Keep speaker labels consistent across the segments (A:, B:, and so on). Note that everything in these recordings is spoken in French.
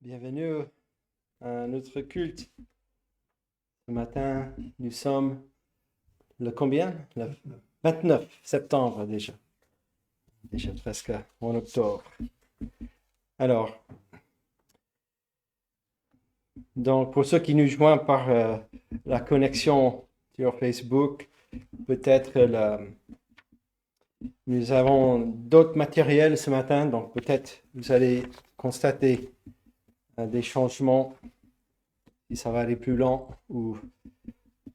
A: Bienvenue à notre culte. Ce matin, nous sommes le combien? Le 29 septembre déjà. Déjà presque en octobre. Alors, donc pour ceux qui nous joignent par la connexion sur Facebook, peut-être nous avons d'autres matériels ce matin, donc peut-être vous allez constater des changements, si ça va aller plus lent,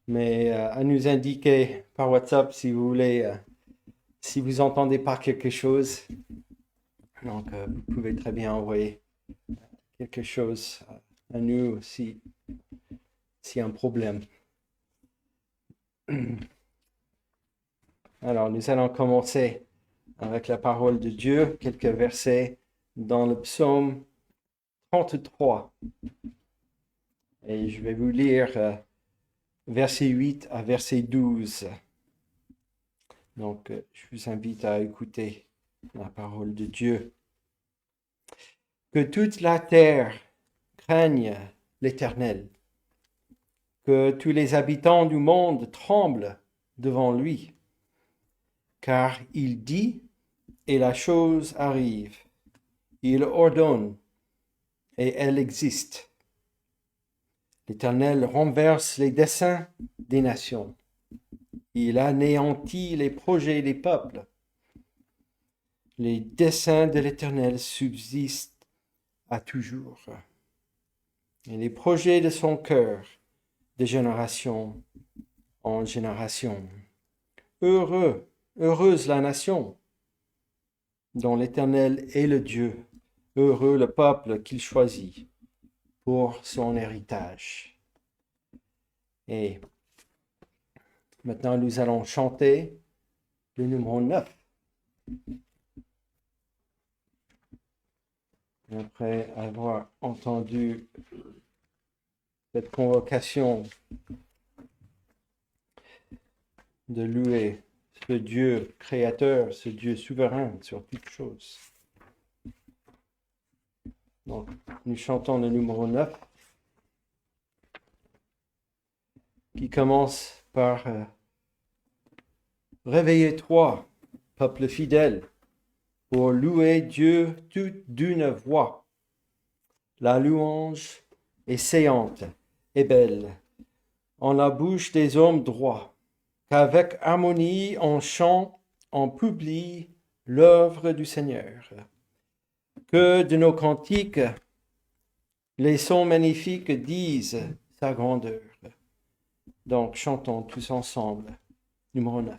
A: mais à nous indiquer par WhatsApp si vous voulez, si vous entendez pas quelque chose. Donc, vous pouvez très bien envoyer quelque chose à nous s'il y a un problème. Alors, nous allons commencer avec la parole de Dieu, quelques versets dans le psaume 33. Et je vais vous lire verset 8 à verset 12. Donc, je vous invite à écouter la parole de Dieu. Que toute la terre craigne l'Éternel, que tous les habitants du monde tremblent devant lui, car il dit et la chose arrive, il ordonne et elle existe. L'Éternel renverse les desseins des nations, il anéantit les projets des peuples. Les desseins de l'Éternel subsistent à toujours, et les projets de son cœur de génération en génération. Heureuse la nation dont l'Éternel est le Dieu, heureux le peuple qu'il choisit pour son héritage. Et maintenant, nous allons chanter le numéro 9. Après avoir entendu cette convocation de louer ce Dieu créateur, ce Dieu souverain sur toutes choses. Donc, nous chantons le numéro 9, qui commence par « Réveillez-toi, peuple fidèle, pour louer Dieu d'une voix. La louange est séante et belle en la bouche des hommes droits, qu'avec harmonie on chante, on publie l'œuvre du Seigneur. Que de nos cantiques, les sons magnifiques disent sa grandeur. » Donc, chantons tous ensemble. Numéro 9.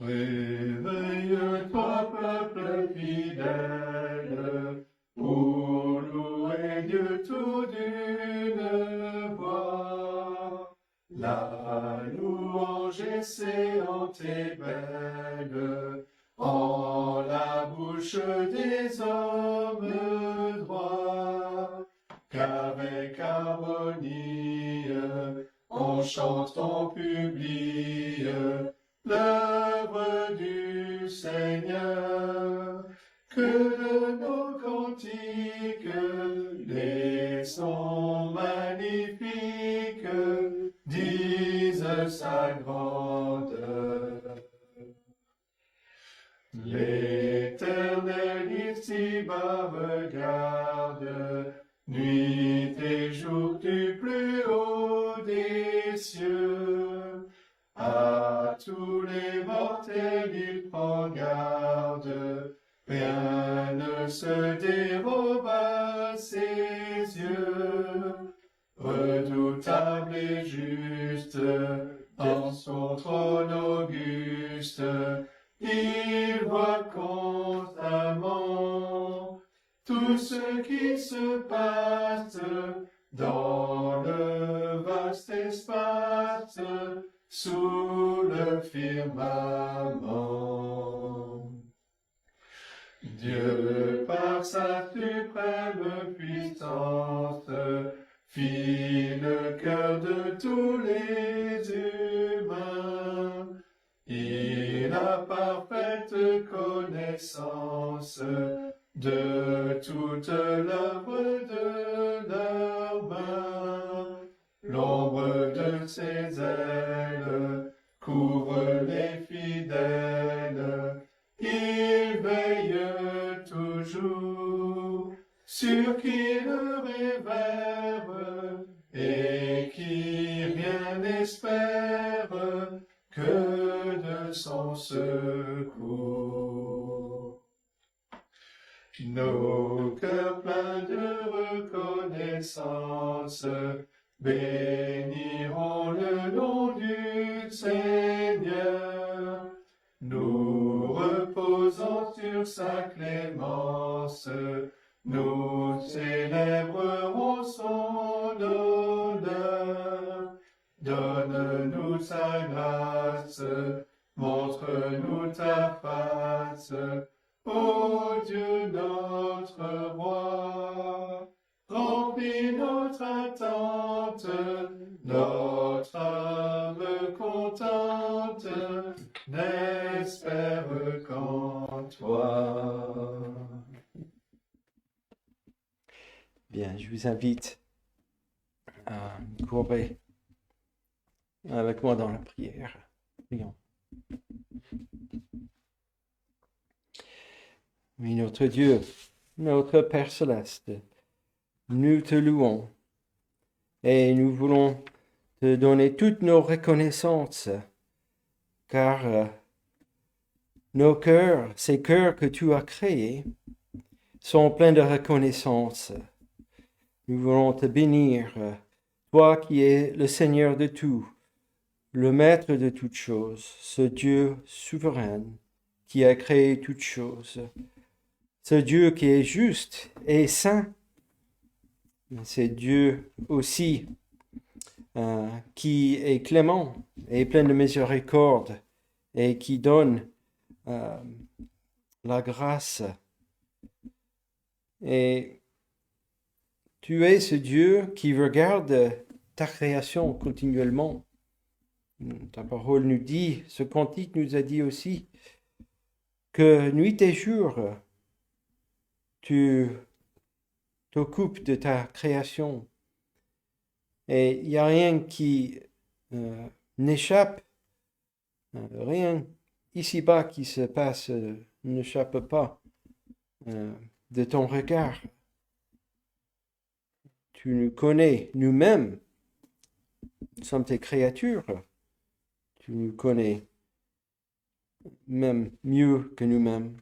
B: Réveille-toi, peuple fidèle, pour louer Dieu tout d'une voix. La louange est séante et belle, en la bouche des hommes droits, qu'avec harmonie, on chante, on publie l'œuvre du Seigneur, que nos cantiques, les sons magnifiques, disent sa grandeur. L'Éternel ici-bas regarde, nuit et jour du plus haut des cieux. À tous les mortels il prend garde, rien ne se dérobe à ses yeux. Redoutable et juste, dans son trône auguste, il voit constamment tout ce qui se passe dans le vaste espace, sous le firmament. Dieu, par sa suprême puissance, fit le cœur de tous les humains. et la parfaite connaissance de toute l'œuvre de leurs mains. L'ombre de ses ailes couvre les fidèles. Il veille toujours sur qui le révère et qui rien n'espère que de son secours. Nos cœurs pleins de reconnaissance béniront le nom du Seigneur. Nous reposons sur sa clémence, nous célébrerons son honneur. Donne-nous ta grâce, montre-nous ta face, ô Dieu notre roi. Remplis notre attente, notre âme contente, n'espère qu'en toi.
A: Bien, je vous invite à courber avec moi dans la prière. Prions. Oui, notre Dieu, notre Père céleste, nous te louons et nous voulons te donner toutes nos reconnaissances, car nos cœurs, ces cœurs que tu as créés, sont pleins de reconnaissance. Nous voulons te bénir, toi qui es le Seigneur de tout, le Maître de toutes choses, ce Dieu souverain qui a créé toutes choses, ce Dieu qui est juste et saint, c'est Dieu aussi qui est clément et plein de miséricorde et qui donne la grâce. Et tu es ce Dieu qui regarde ta création continuellement. Ta parole nous dit, ce cantique nous a dit aussi, que nuit et jour, tu t'occupes de ta création. Et il n'y a rien qui n'échappe, rien ici-bas qui se passe n'échappe pas de ton regard. Tu nous connais nous-mêmes, nous sommes tes créatures. Tu nous connais même mieux que nous-mêmes.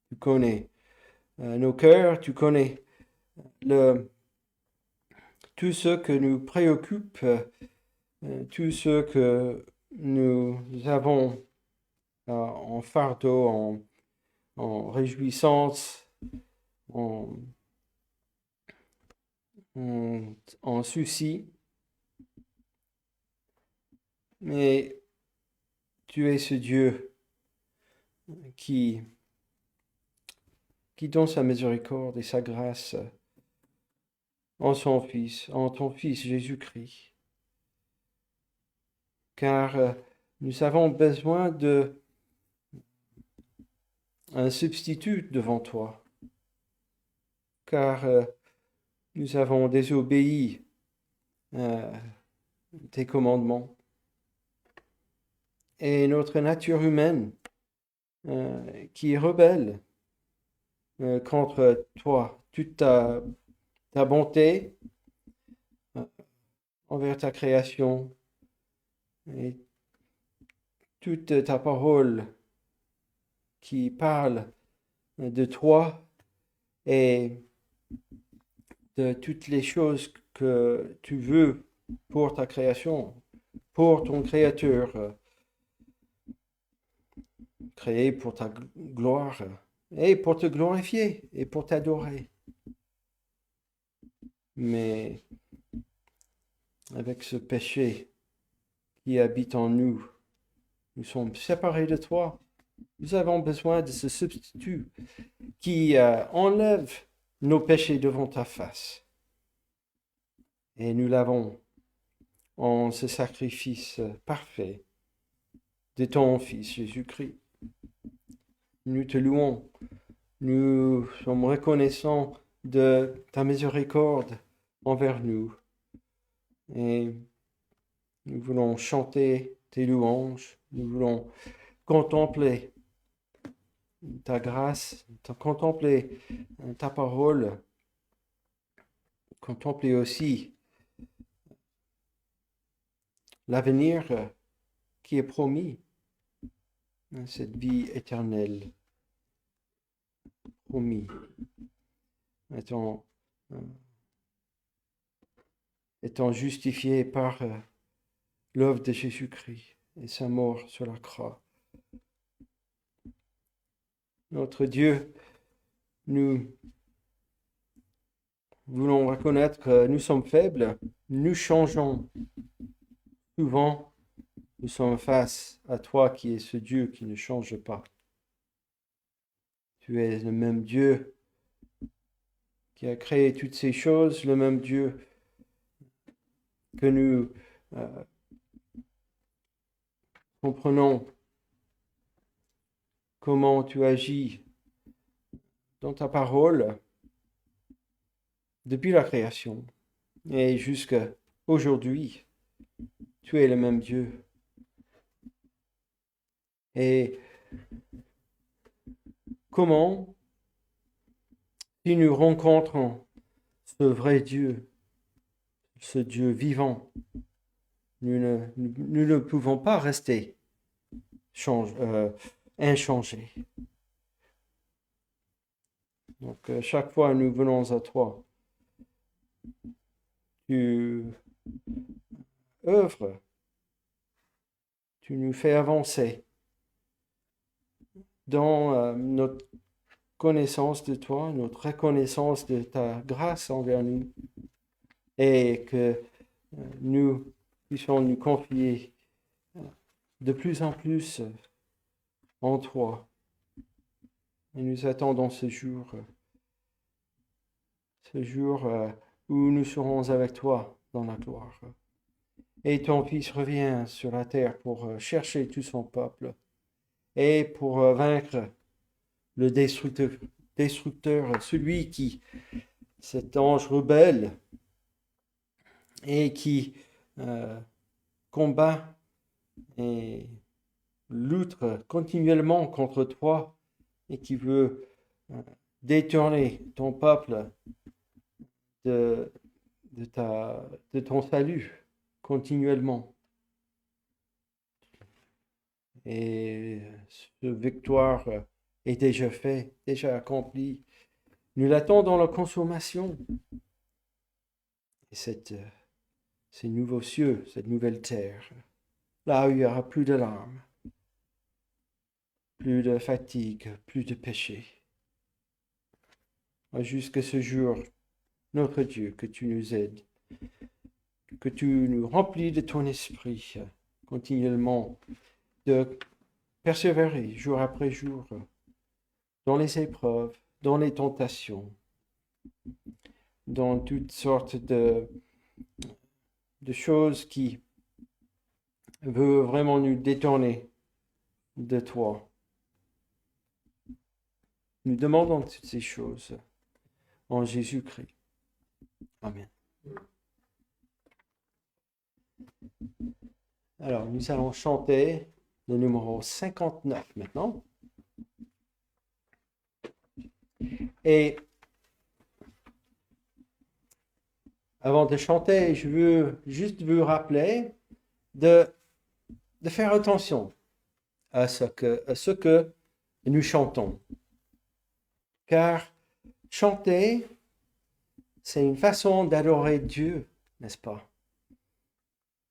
A: Tu connais nos cœurs, tu connais tout ce que nous préoccupe, tout ce que nous avons en fardeau, en réjouissance, en souci. Mais tu es ce Dieu qui donne sa miséricorde et sa grâce en son Fils, en ton Fils Jésus-Christ. Car nous avons besoin d'un substitut devant toi. Car nous avons désobéi tes commandements. Et notre nature humaine qui est rebelle contre toi, toute ta bonté envers ta création et toute ta parole qui parle de toi et de toutes les choses que tu veux pour ta création, pour ton Créateur, créé pour ta gloire et pour te glorifier et pour t'adorer. Mais avec ce péché qui habite en nous, nous sommes séparés de toi. Nous avons besoin de ce substitut qui enlève nos péchés devant ta face. Et nous l'avons en ce sacrifice parfait de ton Fils Jésus-Christ. Nous te louons. Nous sommes reconnaissants de ta miséricorde envers nous. Et nous voulons chanter tes louanges. Nous voulons contempler ta grâce, contempler ta parole, contempler aussi l'avenir qui est promis, cette vie éternelle, promis, étant justifié par l'œuvre de Jésus-Christ et sa mort sur la croix. Notre Dieu, nous voulons reconnaître que nous sommes faibles, nous changeons souvent, nous sommes face à toi qui es ce Dieu qui ne change pas. Tu es le même Dieu qui a créé toutes ces choses, le même Dieu que nous comprenons comment tu agis dans ta parole depuis la création et jusqu'à aujourd'hui. Tu es le même Dieu. Et comment, si nous rencontrons ce vrai Dieu, ce Dieu vivant, nous ne pouvons pas rester inchangés. Donc, chaque fois nous venons à toi, tu œuvres, tu nous fais avancer dans notre connaissance de toi, notre reconnaissance de ta grâce envers nous, et que nous puissions nous confier de plus en plus en toi. Et nous attendons ce jour où nous serons avec toi dans la gloire. Et ton Fils revient sur la terre pour chercher tout son peuple et pour vaincre le destructeur, celui qui, cet ange rebelle, et qui combat et lutte continuellement contre toi et qui veut détourner ton peuple de ton salut continuellement. Et cette victoire est déjà faite, déjà accomplie. Nous l'attendons dans la consommation. Et ces nouveaux cieux, cette nouvelle terre, là où il n'y aura plus de larmes, plus de fatigue, plus de péché. Jusqu'à ce jour, notre Dieu, que tu nous aides, que tu nous remplis de ton esprit continuellement, de persévérer jour après jour dans les épreuves, dans les tentations, dans toutes sortes de choses qui veulent vraiment nous détourner de toi. Nous demandons toutes ces choses en Jésus-Christ. Amen. Alors, nous allons chanter le numéro 59 maintenant. Et avant de chanter, je veux juste vous rappeler de faire attention à ce que nous chantons. Car chanter, c'est une façon d'adorer Dieu, n'est-ce pas?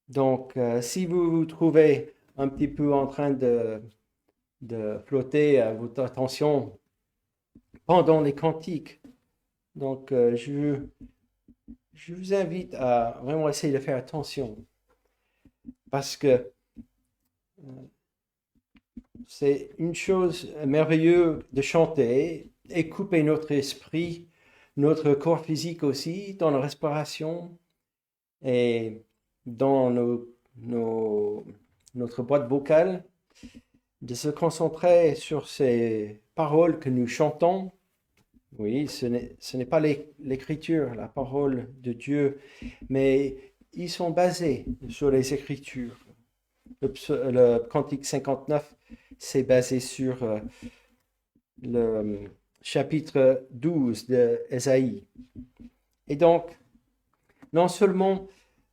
A: Donc, si vous vous trouvez un petit peu en train de flotter à votre attention pendant les cantiques, donc je vous invite à vraiment essayer de faire attention parce que c'est une chose merveilleuse de chanter et couper notre esprit, notre corps physique aussi, dans la respiration et dans notre boîte vocale. de se concentrer sur ces paroles que nous chantons. Oui, ce n'est pas l'écriture, la parole de Dieu, mais ils sont basés sur les Écritures. Le Cantique 59, c'est basé sur le chapitre 12 de Ésaïe. Et donc, non seulement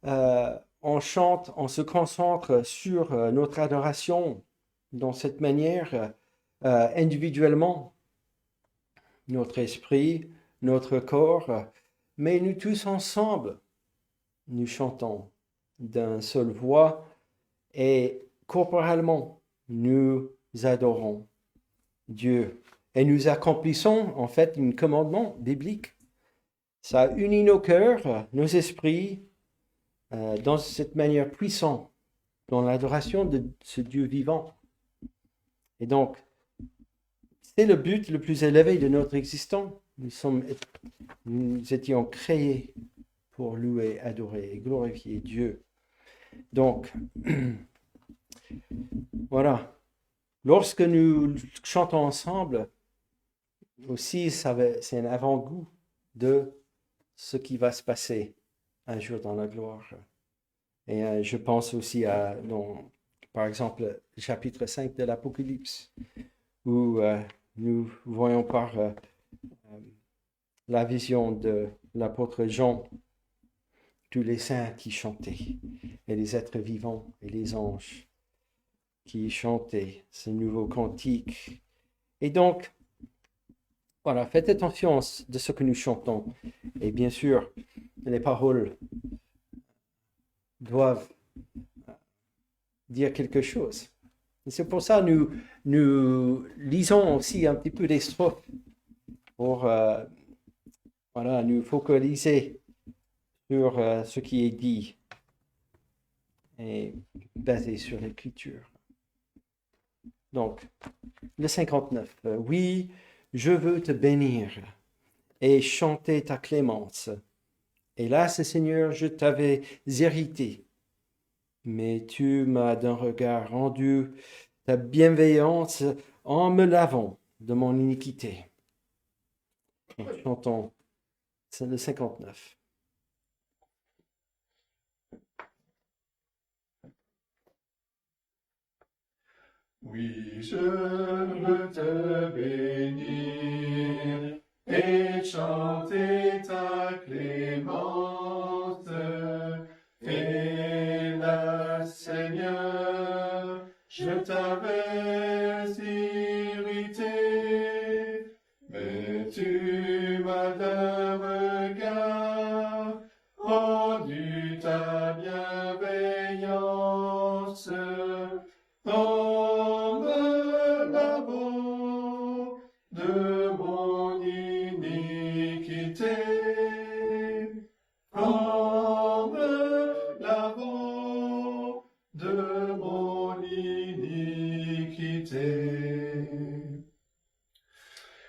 A: on chante, on se concentre sur notre adoration dans cette manière individuellement, notre esprit, notre corps, mais nous tous ensemble, nous chantons d'une seule voix et corporellement, nous adorons Dieu. Et nous accomplissons en fait un commandement biblique. Ça unit nos cœurs, nos esprits, dans cette manière puissante, dans l'adoration de ce Dieu vivant. Et donc, c'est le but le plus élevé de notre existence. Nous étions créés pour louer, adorer et glorifier Dieu. Donc, voilà. Lorsque nous chantons ensemble, aussi, c'est un avant-goût de ce qui va se passer un jour dans la gloire. Et je pense aussi par exemple, le chapitre 5 de l'Apocalypse, où nous voyons par la vision de l'apôtre Jean, tous les saints qui chantaient, et les êtres vivants et les anges qui chantaient ce nouveau cantique. Et donc, voilà, faites attention de ce que nous chantons. Et bien sûr, les paroles doivent dire quelque chose. Et c'est pour ça que nous lisons aussi un petit peu des strophes pour nous focaliser sur ce qui est dit et basé sur l'écriture. Donc, le 59. Oui, je veux te bénir et chanter ta clémence. Hélas, Seigneur, je t'avais hérité, mais tu m'as d'un regard rendu ta bienveillance en me lavant de mon iniquité. Chantons, c'est le 59.
B: Oui, je veux te bénir et chanter ta clémence. Hélas, Seigneur, je t'avais irrité, mais tu m'as d'un regard rendu ta bienveillance. En me lavant de mon iniquité, en me lavant de mon iniquité.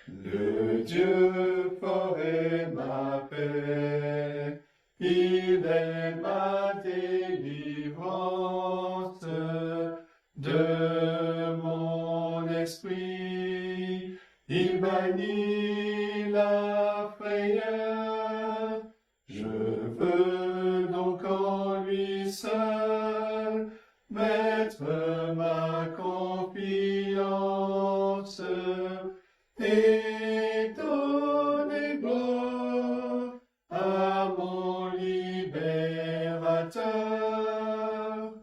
B: Le Dieu fort est ma paix, il est ma délivrance. De mon esprit, il bannit la frayeur. Je veux donc en lui seul mettre ma confiance et donner gloire à mon libérateur.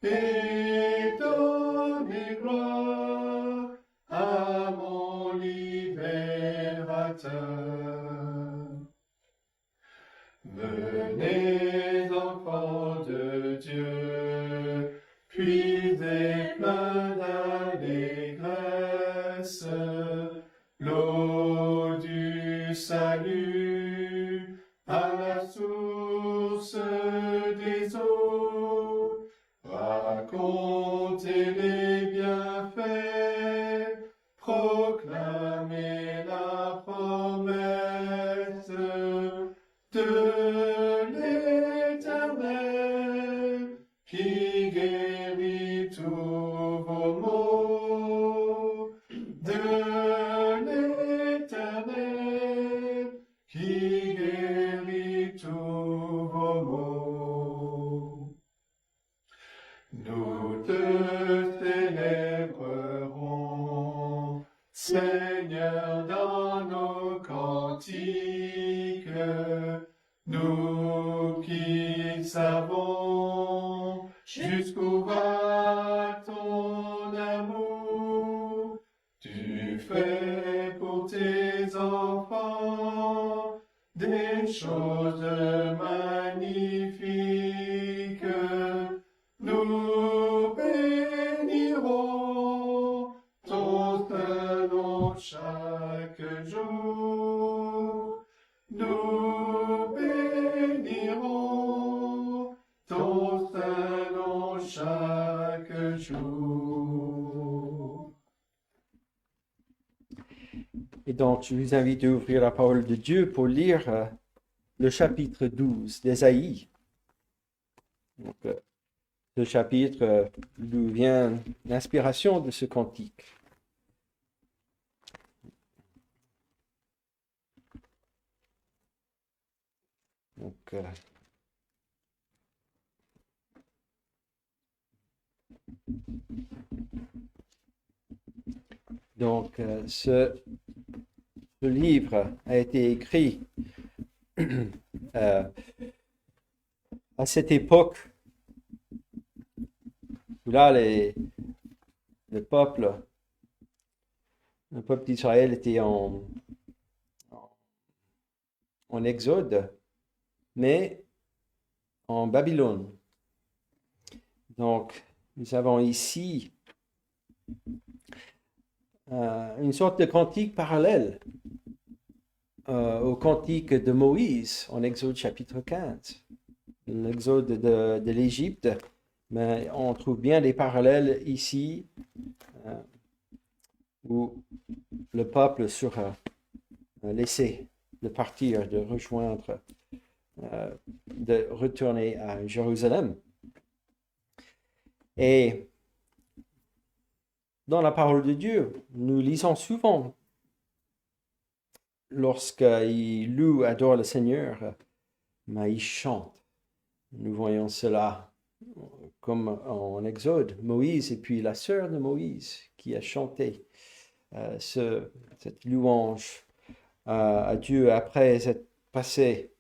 B: Et donner gloire à mon libérateur. Venez, enfants de Dieu, puisez plein d'allégresse l'eau du salut à la source des eaux. Racontez les bienfaits, proclamez la promesse de l'Éternel qui guérit tous vos maux. nous qui savons jusqu'où va ton amour. Tu fais pour tes enfants des choses magnifiques. Nous bénirons ton saint nom chaque jour. Nous bénirons ton saint nom chaque jour.
A: Et donc, je vous invite à ouvrir la parole de Dieu pour lire le chapitre 12 d'Ésaïe. Donc, ce chapitre, d'où vient l'inspiration de ce cantique. Donc, ce livre a été écrit à cette époque où là, le peuple d'Israël était en exode, mais en Babylone. Donc, nous avons ici une sorte de cantique parallèle au cantique de Moïse en Exode chapitre 15. L'exode de l'Égypte, mais on trouve bien des parallèles ici où le peuple sera laissé de partir, de rejoindre, de retourner à Jérusalem. Et dans la parole de Dieu, nous lisons souvent, lorsqu'ils louent, adorent le Seigneur, mais ils chantent. Nous voyons cela comme en Exode, Moïse et puis la sœur de Moïse qui a chanté cette louange à Dieu après être passé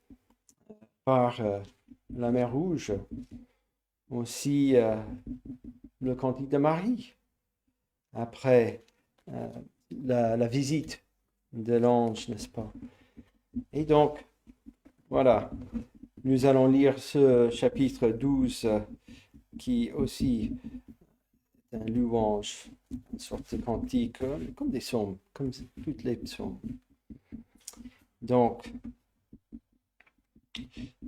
A: par la mer Rouge. Aussi le cantique de Marie après la visite de l'ange, n'est-ce pas? Et donc, voilà, nous allons lire ce chapitre 12 qui aussi est un louange, une sorte de cantique, comme des psaumes, comme toutes les psaumes. Donc,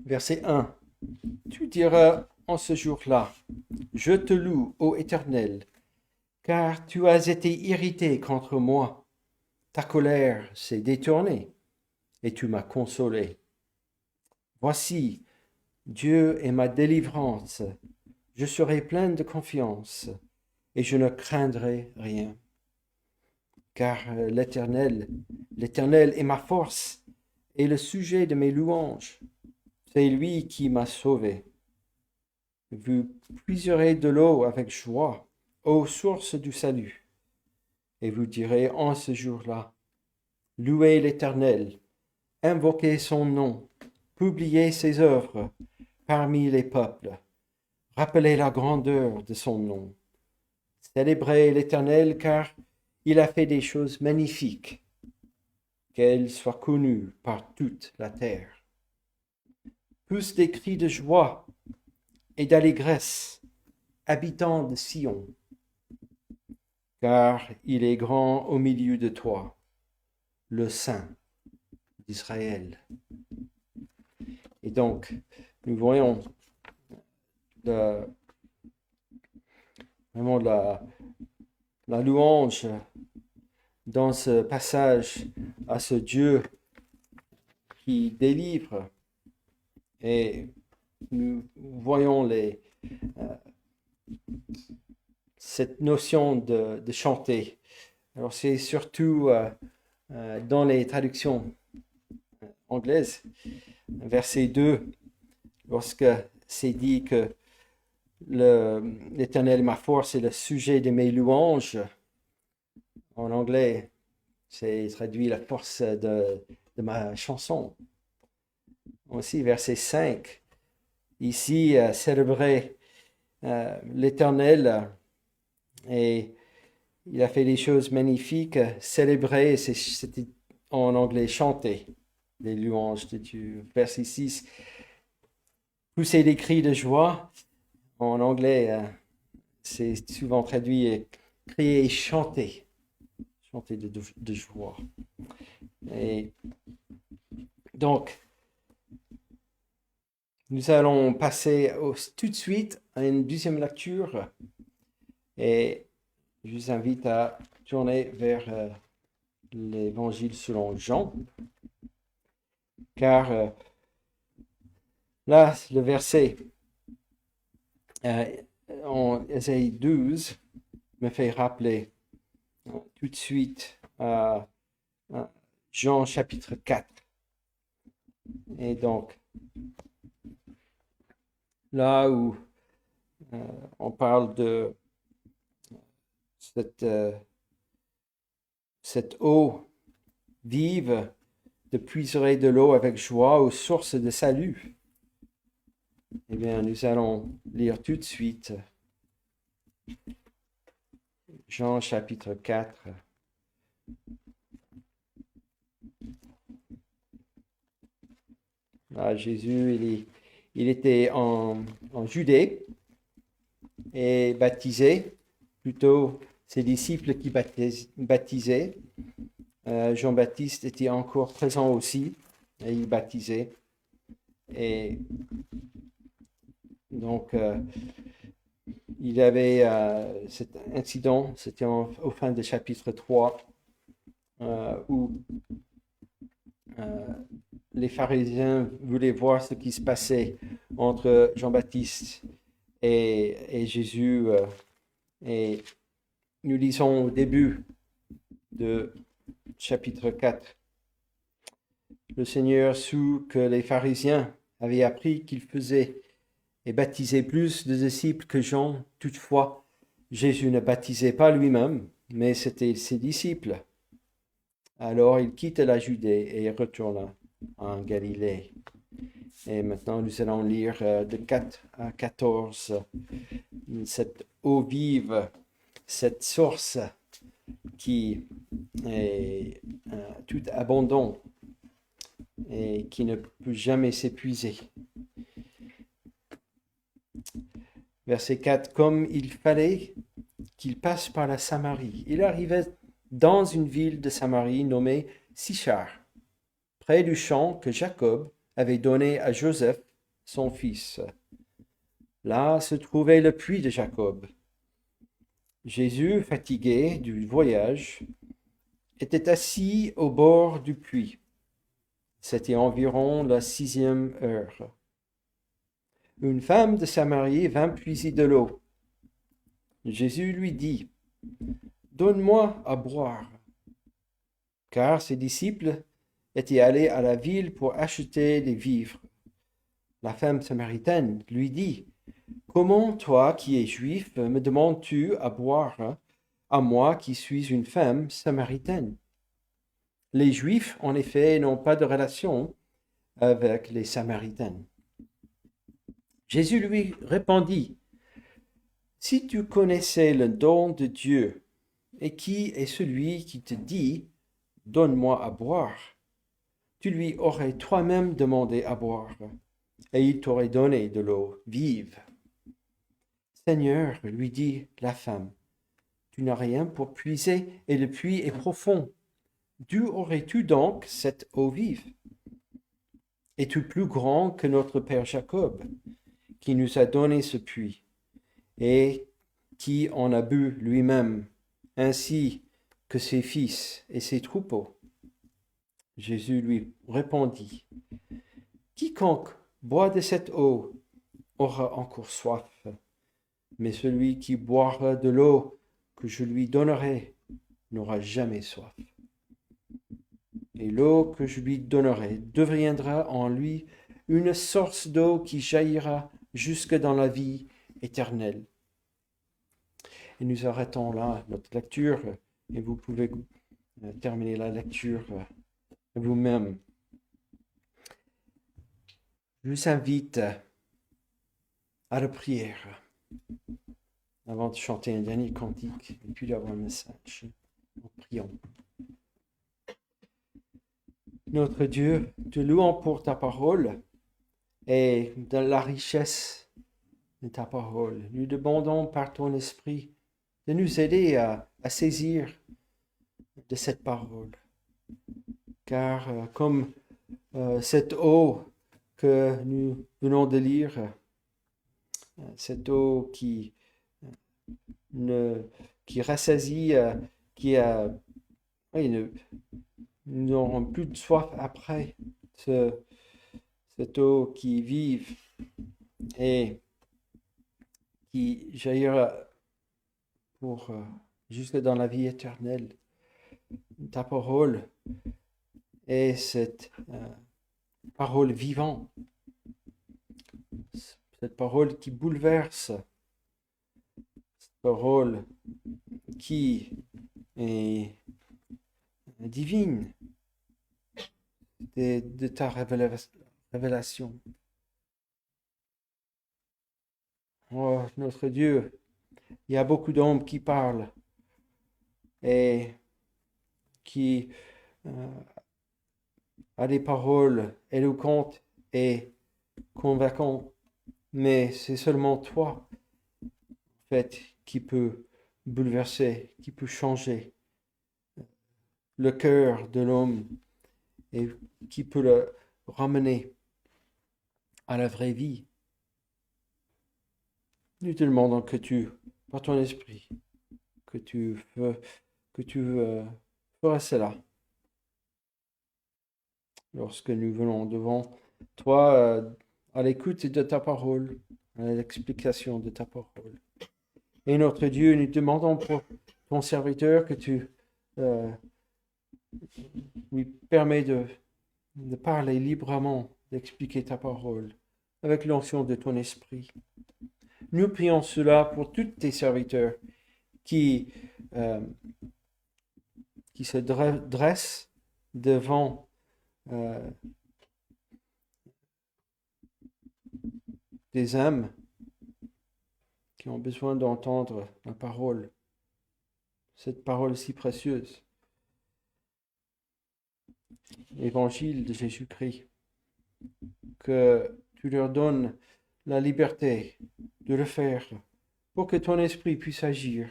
A: verset 1. Tu diras en ce jour-là, je te loue, ô Éternel, car tu as été irrité contre moi. Ta colère s'est détournée et tu m'as consolé. Voici, Dieu est ma délivrance. Je serai plein de confiance et je ne craindrai rien. Car l'Éternel est ma force et le sujet de mes louanges. C'est lui qui m'a sauvé. Vous puiserez de l'eau avec joie, ô source du salut. Et vous direz en ce jour-là, louez l'Éternel, invoquez son nom, publiez ses œuvres parmi les peuples, rappelez la grandeur de son nom. Célébrez l'Éternel car il a fait des choses magnifiques, qu'elles soient connues par toute la terre. Poussent des cris de joie et d'allégresse, habitants de Sion, car il est grand au milieu de toi, le Saint d'Israël. Et donc, nous voyons vraiment la louange dans ce passage à ce Dieu qui délivre. Et nous voyons cette notion de chanter. Alors c'est surtout dans les traductions anglaises, verset 2, lorsque c'est dit que l'Éternel est ma force et le sujet de mes louanges. En anglais, c'est traduit la force de ma chanson. aussi verset 5. Ici, célébrer l'Éternel et il a fait des choses magnifiques. Célébrer, c'était en anglais chanter les louanges de Dieu. Verset 6, pousser des cris de joie. En anglais, c'est souvent traduit crier et chanter. Chanter de joie. Et donc, nous allons passer tout de suite à une deuxième lecture. Et je vous invite à tourner vers l'Évangile selon Jean. Car là, le verset en Ésaïe 12 me fait rappeler tout de suite à Jean chapitre 4. Et donc, là où on parle de cette eau vive, de puiserai de l'eau avec joie aux sources de salut. Eh bien, nous allons lire tout de suite Jean chapitre 4. Là, Jésus, il était en Judée et baptisé, plutôt ses disciples qui baptisaient. Jean-Baptiste était encore présent aussi et il baptisait. Et donc, il y avait cet incident, c'était au fin de chapitre 3, où les pharisiens voulaient voir ce qui se passait entre Jean-Baptiste et Jésus. Et nous lisons au début de chapitre 4. Le Seigneur sut que les pharisiens avaient appris qu'il faisait et baptisait plus de disciples que Jean. Toutefois, Jésus ne baptisait pas lui-même, mais c'était ses disciples. Alors il quitta la Judée et retourna en Galilée. Et maintenant, nous allons lire de 4 à 14. Cette eau vive, cette source qui est tout abondant et qui ne peut jamais s'épuiser. Verset 4, comme il fallait qu'il passe par la Samarie, il arrivait dans une ville de Samarie nommée Sichar, près du champ que Jacob avait donné à Joseph, son fils. Là se trouvait le puits de Jacob. Jésus, fatigué du voyage, était assis au bord du puits. C'était environ la 6e heure. Une femme de Samarie vint puiser de l'eau. Jésus lui dit, « Donne-moi à boire. » Car ses disciples étaient allés à la ville pour acheter des vivres. La femme samaritaine lui dit, « Comment toi qui es juif me demandes-tu à boire, à moi qui suis une femme samaritaine? » Les Juifs, en effet, n'ont pas de relation avec les Samaritains. Jésus lui répondit, « Si tu connaissais le don de Dieu, et qui est celui qui te dit, « Donne-moi à boire », tu lui aurais toi-même demandé à boire, et il t'aurait donné de l'eau vive. Seigneur, lui dit la femme, tu n'as rien pour puiser, et le puits est profond. D'où aurais-tu donc cette eau vive? Es-tu plus grand que notre père Jacob, qui nous a donné ce puits, et qui en a bu lui-même, ainsi que ses fils et ses troupeaux? Jésus lui répondit, quiconque boit de cette eau aura encore soif, mais celui qui boira de l'eau que je lui donnerai n'aura jamais soif. Et l'eau que je lui donnerai deviendra en lui une source d'eau qui jaillira jusque dans la vie éternelle. Et nous arrêtons là notre lecture, et vous pouvez terminer la lecture vous-même. je vous invite à la prière avant de chanter un dernier cantique et puis d'avoir un message. En priant. Notre Dieu, te louons pour ta parole et de la richesse de ta parole. Nous demandons par ton esprit de nous aider à saisir de cette parole. Car comme cette eau que nous venons de lire, cette eau qui rassasie, nous n'aurons plus de soif après, cette eau qui vive et qui jaillira pour jusque dans la vie éternelle. Ta parole est cette parole vivante, cette parole qui bouleverse, cette parole qui est divine de ta révélation. Oh, notre Dieu, il y a beaucoup d'hommes qui parlent et qui a des paroles éloquentes et convaincantes, mais c'est seulement toi, en fait, qui peut bouleverser, qui peut changer le cœur de l'homme et qui peut le ramener à la vraie vie. Nous te demandons que tu, par ton esprit, que tu feras cela lorsque nous venons devant toi à l'écoute de ta parole, à l'explication de ta parole. Et notre Dieu, nous te demandons pour ton serviteur que tu lui permets de parler librement, d'expliquer ta parole avec l'onction de ton esprit. Nous prions cela pour tous tes serviteurs qui se dressent devant des âmes qui ont besoin d'entendre la parole, cette parole si précieuse, l'évangile de Jésus-Christ, que tu leur donnes la liberté de le faire pour que ton esprit puisse agir,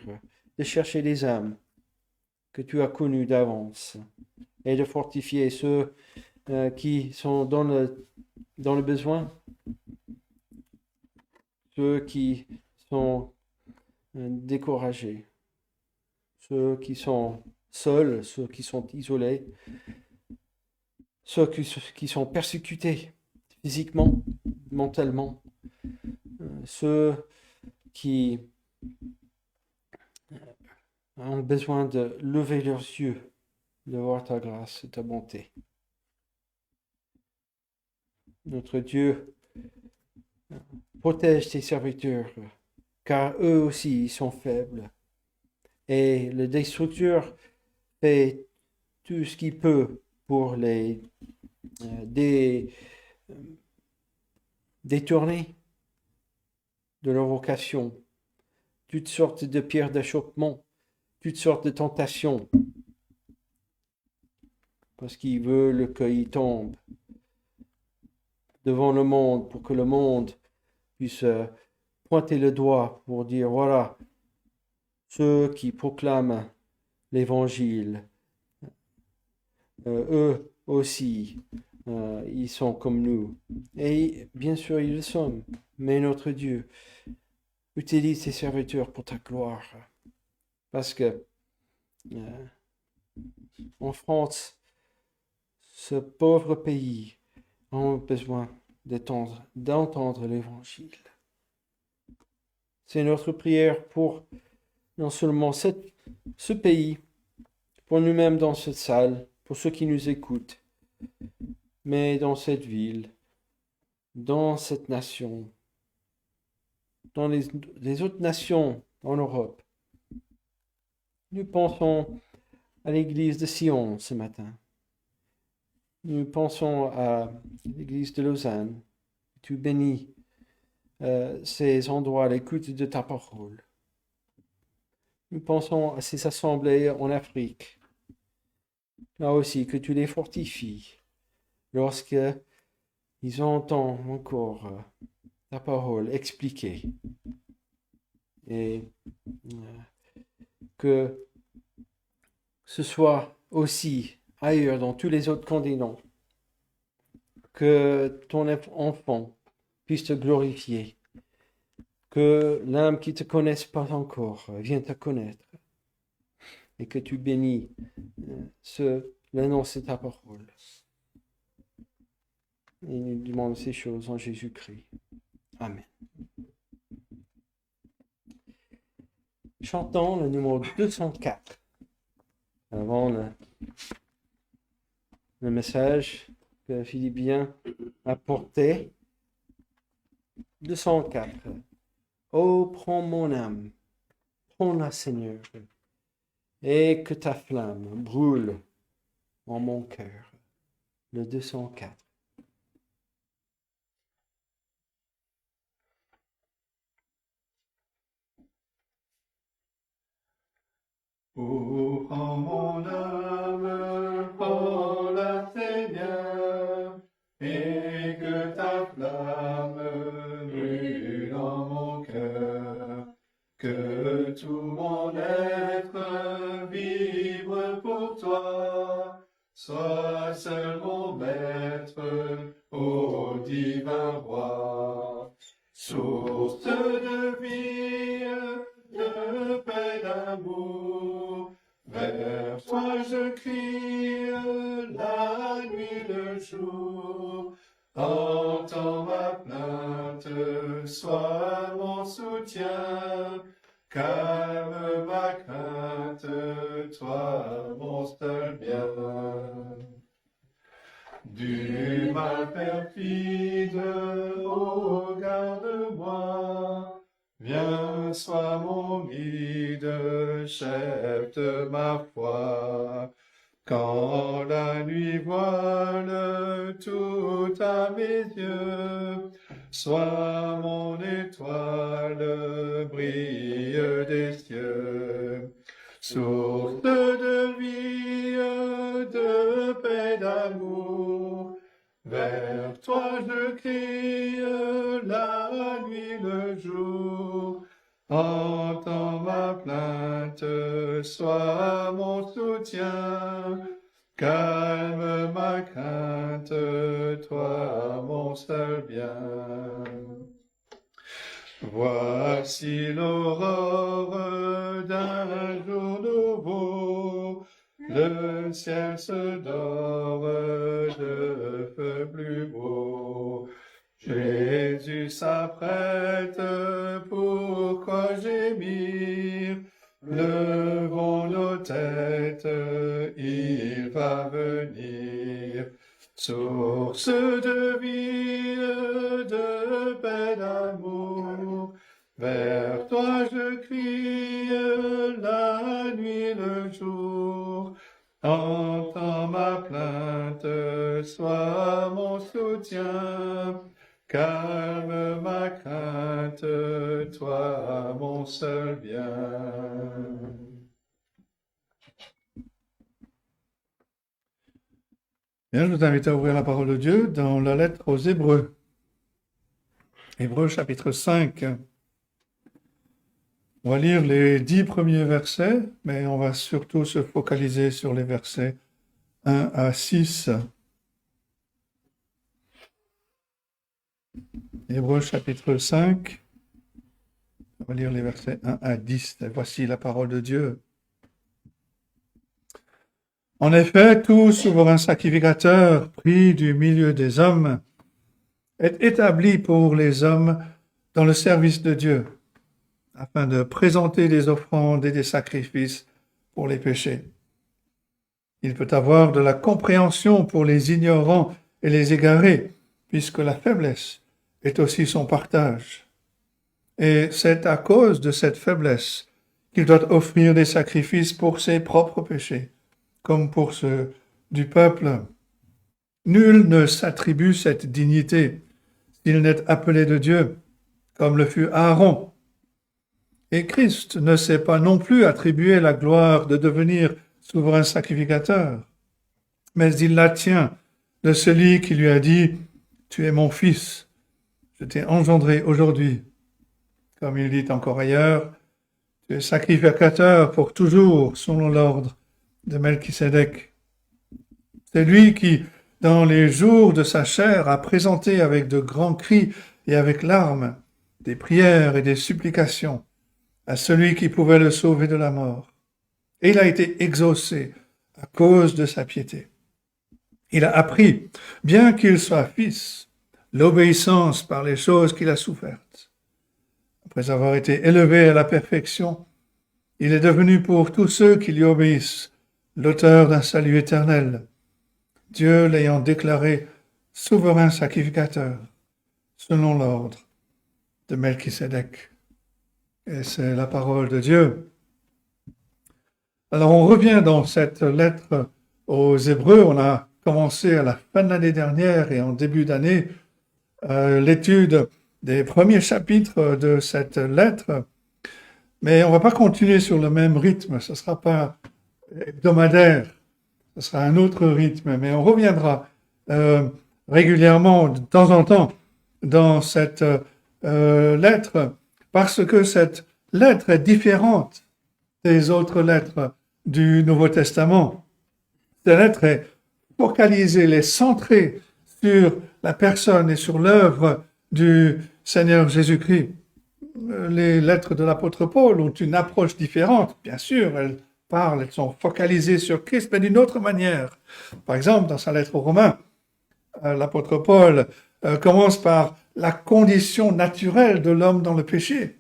A: de chercher les âmes que tu as connues d'avance et de fortifier ceux qui sont dans le besoin, ceux qui sont découragés, ceux qui sont seuls, ceux qui sont isolés, ceux qui sont persécutés physiquement, mentalement, ceux qui ont besoin de lever leurs yeux, de voir ta grâce et ta bonté. Notre Dieu, protège tes serviteurs, car eux aussi ils sont faibles. Et le destructeur fait tout ce qu'il peut pour les détourner de leur vocation. Toutes sortes de pierres d'achoppement, toutes sortes de tentations, parce qu'ils veulent qu'ils tombent devant le monde, pour que le monde puisse pointer le doigt pour dire, voilà, ceux qui proclament l'évangile, eux aussi, ils sont comme nous. Et bien sûr, ils le sont. Mais notre Dieu, utilise ses serviteurs pour ta gloire. Parce que en France, ce pauvre pays a besoin d'entendre l'évangile. C'est notre prière pour non seulement ce pays, pour nous-mêmes dans cette salle, pour ceux qui nous écoutent, mais dans cette ville, dans cette nation, dans les autres nations en Europe. Nous pensons à l'église de Sion ce matin. Nous pensons à l'église de Lausanne, tu bénis ces endroits à l'écoute de ta parole. Nous pensons à ces assemblées en Afrique. Là aussi, que tu les fortifies lorsque ils entendent encore ta parole expliquée. Et que ce soit aussi ailleurs dans tous les autres continents, que ton enfant puisse te glorifier, que l'âme qui ne te connaisse pas encore vienne te connaître, et que tu bénis l'annonce de ta parole. Et nous demandons ces choses en Jésus-Christ. Amen. Chantons le numéro 204. Avant le message que Philippien a porté. 204. Oh, prends mon âme, prends-la, Seigneur, et que ta flamme brûle en mon cœur. Le 204.
B: Oh, prends mon âme, prends-la, Seigneur, et que ta flamme brûle en mon cœur, que tout mon être vibre pour toi, sois seul mon maître, ô divin roi, source de vie, de paix, d'amour. Vers toi je crie la nuit, le jour. Entends ma plainte, sois mon soutien. Calme ma crainte, toi mon seul bien. Du mal perfide, oh garde-moi. Viens, sois mon guide, chef de ma foi. Quand la nuit voile tout à mes yeux, sois mon étoile, brille des cieux. Source de vie, de paix, d'amour, vers toi je crie la nuit, le jour. Entends ma plainte, sois mon soutien. Calme ma crainte, toi mon seul bien. Voici l'aurore d'un jour nouveau. Le ciel se dore de feux plus beaux. Jésus s'apprête, pourquoi gémir? Levons nos têtes, il va venir. Source de vie, de paix, d'amour, vers toi je crie la nuit, le jour. Entends ma plainte, sois mon soutien. Calme ma crainte, toi mon seul bien. Bien, je vous invite à ouvrir la parole de Dieu dans la lettre aux Hébreux. Hébreux chapitre 5. On va lire les 10 premiers versets, mais on va surtout se focaliser sur les versets 1 à 6. Hébreux chapitre 5. On va lire les versets 1 à 10. Et voici la parole de Dieu. En effet, tout souverain sacrificateur pris du milieu des hommes est établi pour les hommes dans le service de Dieu, afin de présenter des offrandes et des sacrifices pour les péchés. Il peut avoir de la compréhension pour les ignorants et les égarés, puisque la faiblesse est aussi son partage. Et c'est à cause de cette faiblesse qu'il doit offrir des sacrifices pour ses propres péchés, comme pour ceux du peuple. Nul ne s'attribue cette dignité, s'il n'est appelé de Dieu, comme le fut Aaron. Et Christ ne s'est pas non plus attribué la gloire de devenir souverain sacrificateur, mais il la tient de celui qui lui a dit « Tu es mon fils, je t'ai engendré aujourd'hui ». Comme il dit encore ailleurs, « Tu es sacrificateur pour toujours, selon l'ordre de Melchisédek ». C'est lui qui, dans les jours de sa chair, a présenté avec de grands cris et avec larmes des prières et des supplications à celui qui pouvait le sauver de la mort. Et il a été exaucé à cause de sa piété. Il a appris, bien qu'il soit fils, l'obéissance par les choses qu'il a souffertes. Après avoir été élevé à la perfection, il est devenu pour tous ceux qui lui obéissent l'auteur d'un salut éternel, Dieu l'ayant déclaré souverain sacrificateur, selon l'ordre de Melchisédek. Et c'est la parole de Dieu. Alors on revient dans cette lettre aux Hébreux. On a commencé à la fin de l'année dernière et en début d'année l'étude des premiers chapitres de cette lettre. Mais on ne va pas continuer sur le même rythme. Ce ne sera pas hebdomadaire. Ce sera un autre rythme. Mais on reviendra régulièrement, de temps en temps, dans cette lettre, parce que cette lettre est différente des autres lettres du Nouveau Testament. Cette lettre est focalisée, elle est centrée sur la personne et sur l'œuvre du Seigneur Jésus-Christ. Les lettres de l'apôtre Paul ont une approche différente. Bien sûr, elles sont focalisées sur Christ, mais d'une autre manière. Par exemple, dans sa lettre aux Romains, l'apôtre Paul commence par la condition naturelle de l'homme dans le péché,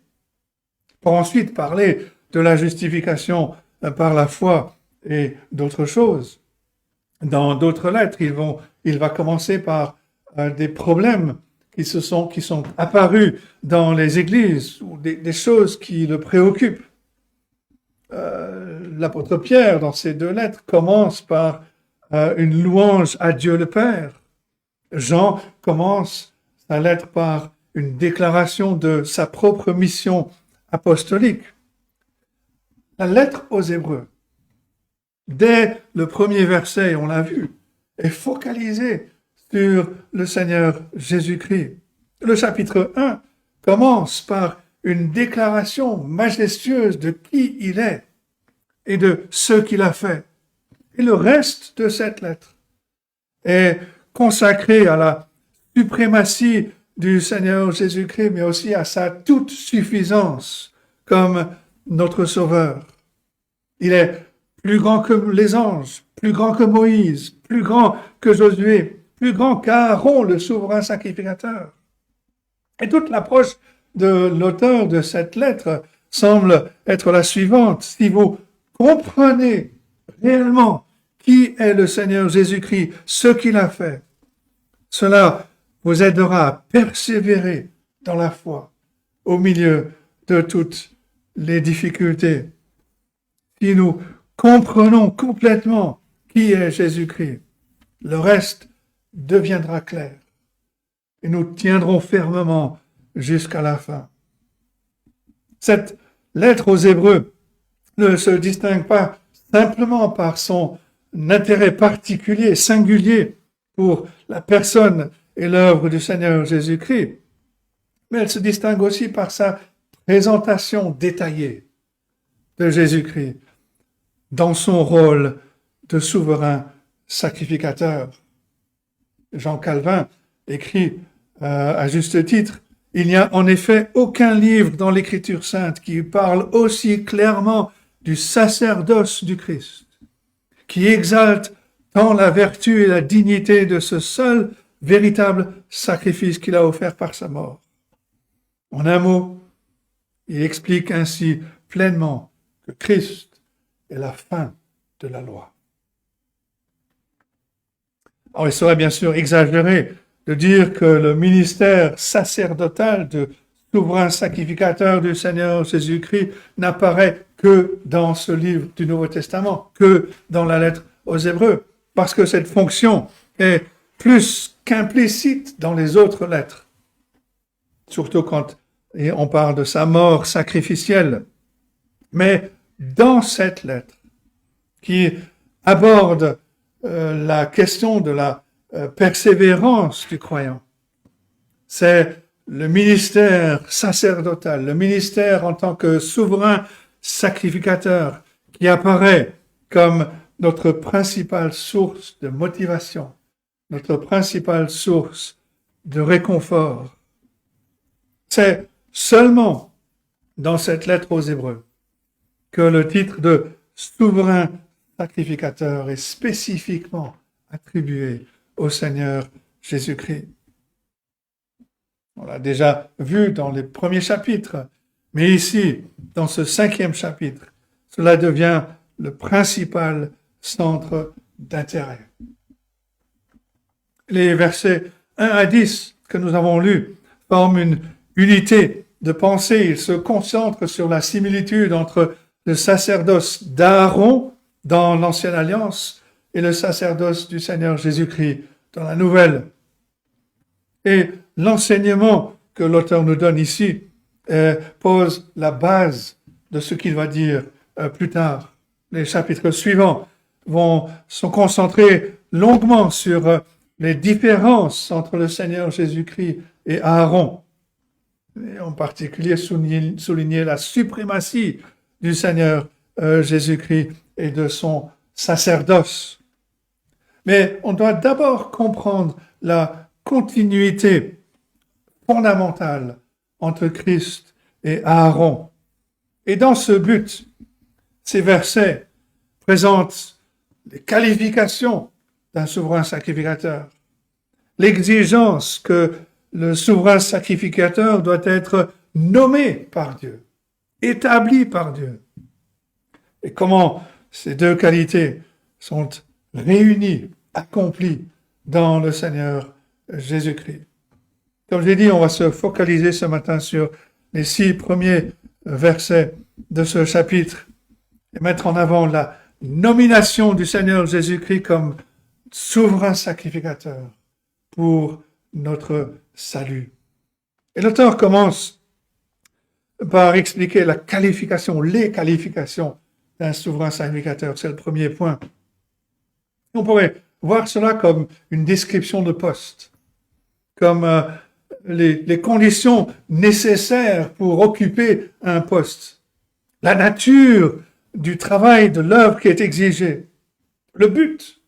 B: pour ensuite parler de la justification par la foi et d'autres choses. Dans d'autres lettres, il va commencer par des problèmes qui sont apparus dans les églises, ou des choses qui le préoccupent. L'apôtre Pierre, dans ces deux lettres, commence par une louange à Dieu le Père. Jean commence sa lettre par une déclaration de sa propre mission apostolique. La lettre aux Hébreux, dès le premier verset, on l'a vu, est focalisée sur le Seigneur Jésus-Christ. Le chapitre 1 commence par une déclaration majestueuse de qui il est et de ce qu'il a fait. Et le reste de cette lettre est consacré à la suprématie du Seigneur Jésus-Christ, mais aussi à sa toute suffisance comme notre Sauveur. Il est plus grand que les anges, plus grand que Moïse, plus grand que Josué, plus grand qu'Aaron, le souverain sacrificateur. Et toute l'approche de l'auteur de cette lettre semble être la suivante. Si vous comprenez réellement qui est le Seigneur Jésus-Christ, ce qu'il a fait, cela vous aidera à persévérer dans la foi au milieu de toutes les difficultés. Si nous comprenons complètement qui est Jésus-Christ, le reste deviendra clair et nous tiendrons fermement jusqu'à la fin. Cette lettre aux Hébreux ne se distingue pas simplement par son intérêt particulier, singulier pour la personne et l'œuvre du Seigneur Jésus-Christ, mais elle se distingue aussi par sa présentation détaillée de Jésus-Christ dans son rôle de souverain sacrificateur. Jean Calvin écrit à juste titre, « Il n'y a en effet aucun livre dans l'Écriture sainte qui parle aussi clairement du sacerdoce du Christ, qui exalte tant la vertu et la dignité de ce seul véritable sacrifice qu'il a offert par sa mort. » En un mot, il explique ainsi pleinement que Christ est la fin de la loi. Alors, il serait bien sûr exagéré de dire que le ministère sacerdotal de souverain sacrificateur du Seigneur Jésus-Christ n'apparaît que dans ce livre du Nouveau Testament, que dans la lettre aux Hébreux, parce que cette fonction est plus qu'implicite dans les autres lettres surtout quand on parle de sa mort sacrificielle. Mais dans cette lettre, qui aborde la question de la persévérance du croyant, c'est le ministère sacerdotal, le ministère en tant que souverain sacrificateur qui apparaît comme notre principale source de motivation, notre principale source de réconfort. C'est seulement dans cette lettre aux Hébreux que le titre de souverain sacrificateur est spécifiquement attribué au Seigneur Jésus-Christ. On l'a déjà vu dans les premiers chapitres, mais ici, dans ce 5e chapitre, cela devient le principal centre d'intérêt. Les versets 1 à 10 que nous avons lus forment une unité de pensée. Ils se concentrent sur la similitude entre le sacerdoce d'Aaron dans l'Ancienne Alliance et le sacerdoce du Seigneur Jésus-Christ dans la Nouvelle. Et l'enseignement que l'auteur nous donne ici pose la base de ce qu'il va dire plus tard. Les chapitres suivants vont se concentrer longuement sur les différences entre le Seigneur Jésus-Christ et Aaron. Et en particulier souligner la suprématie du Seigneur Jésus-Christ et de son sacerdoce. Mais on doit d'abord comprendre la continuité fondamentale entre Christ et Aaron. Et dans ce but, ces versets présentent les qualifications d'un souverain sacrificateur, l'exigence que le souverain sacrificateur doit être nommé par Dieu, établi par Dieu, et comment ces deux qualités sont réunies, accomplies dans le Seigneur Jésus-Christ. Comme j'ai dit, on va se focaliser ce matin sur les 6 premiers versets de ce chapitre et mettre en avant la nomination du Seigneur Jésus-Christ comme souverain sacrificateur pour notre salut. Et l'auteur commence par expliquer les qualifications d'un souverain sacrificateur. C'est le premier point. On pourrait voir cela comme une description de poste, comme les conditions nécessaires pour occuper un poste, la nature du travail, de l'œuvre qui est exigée, le but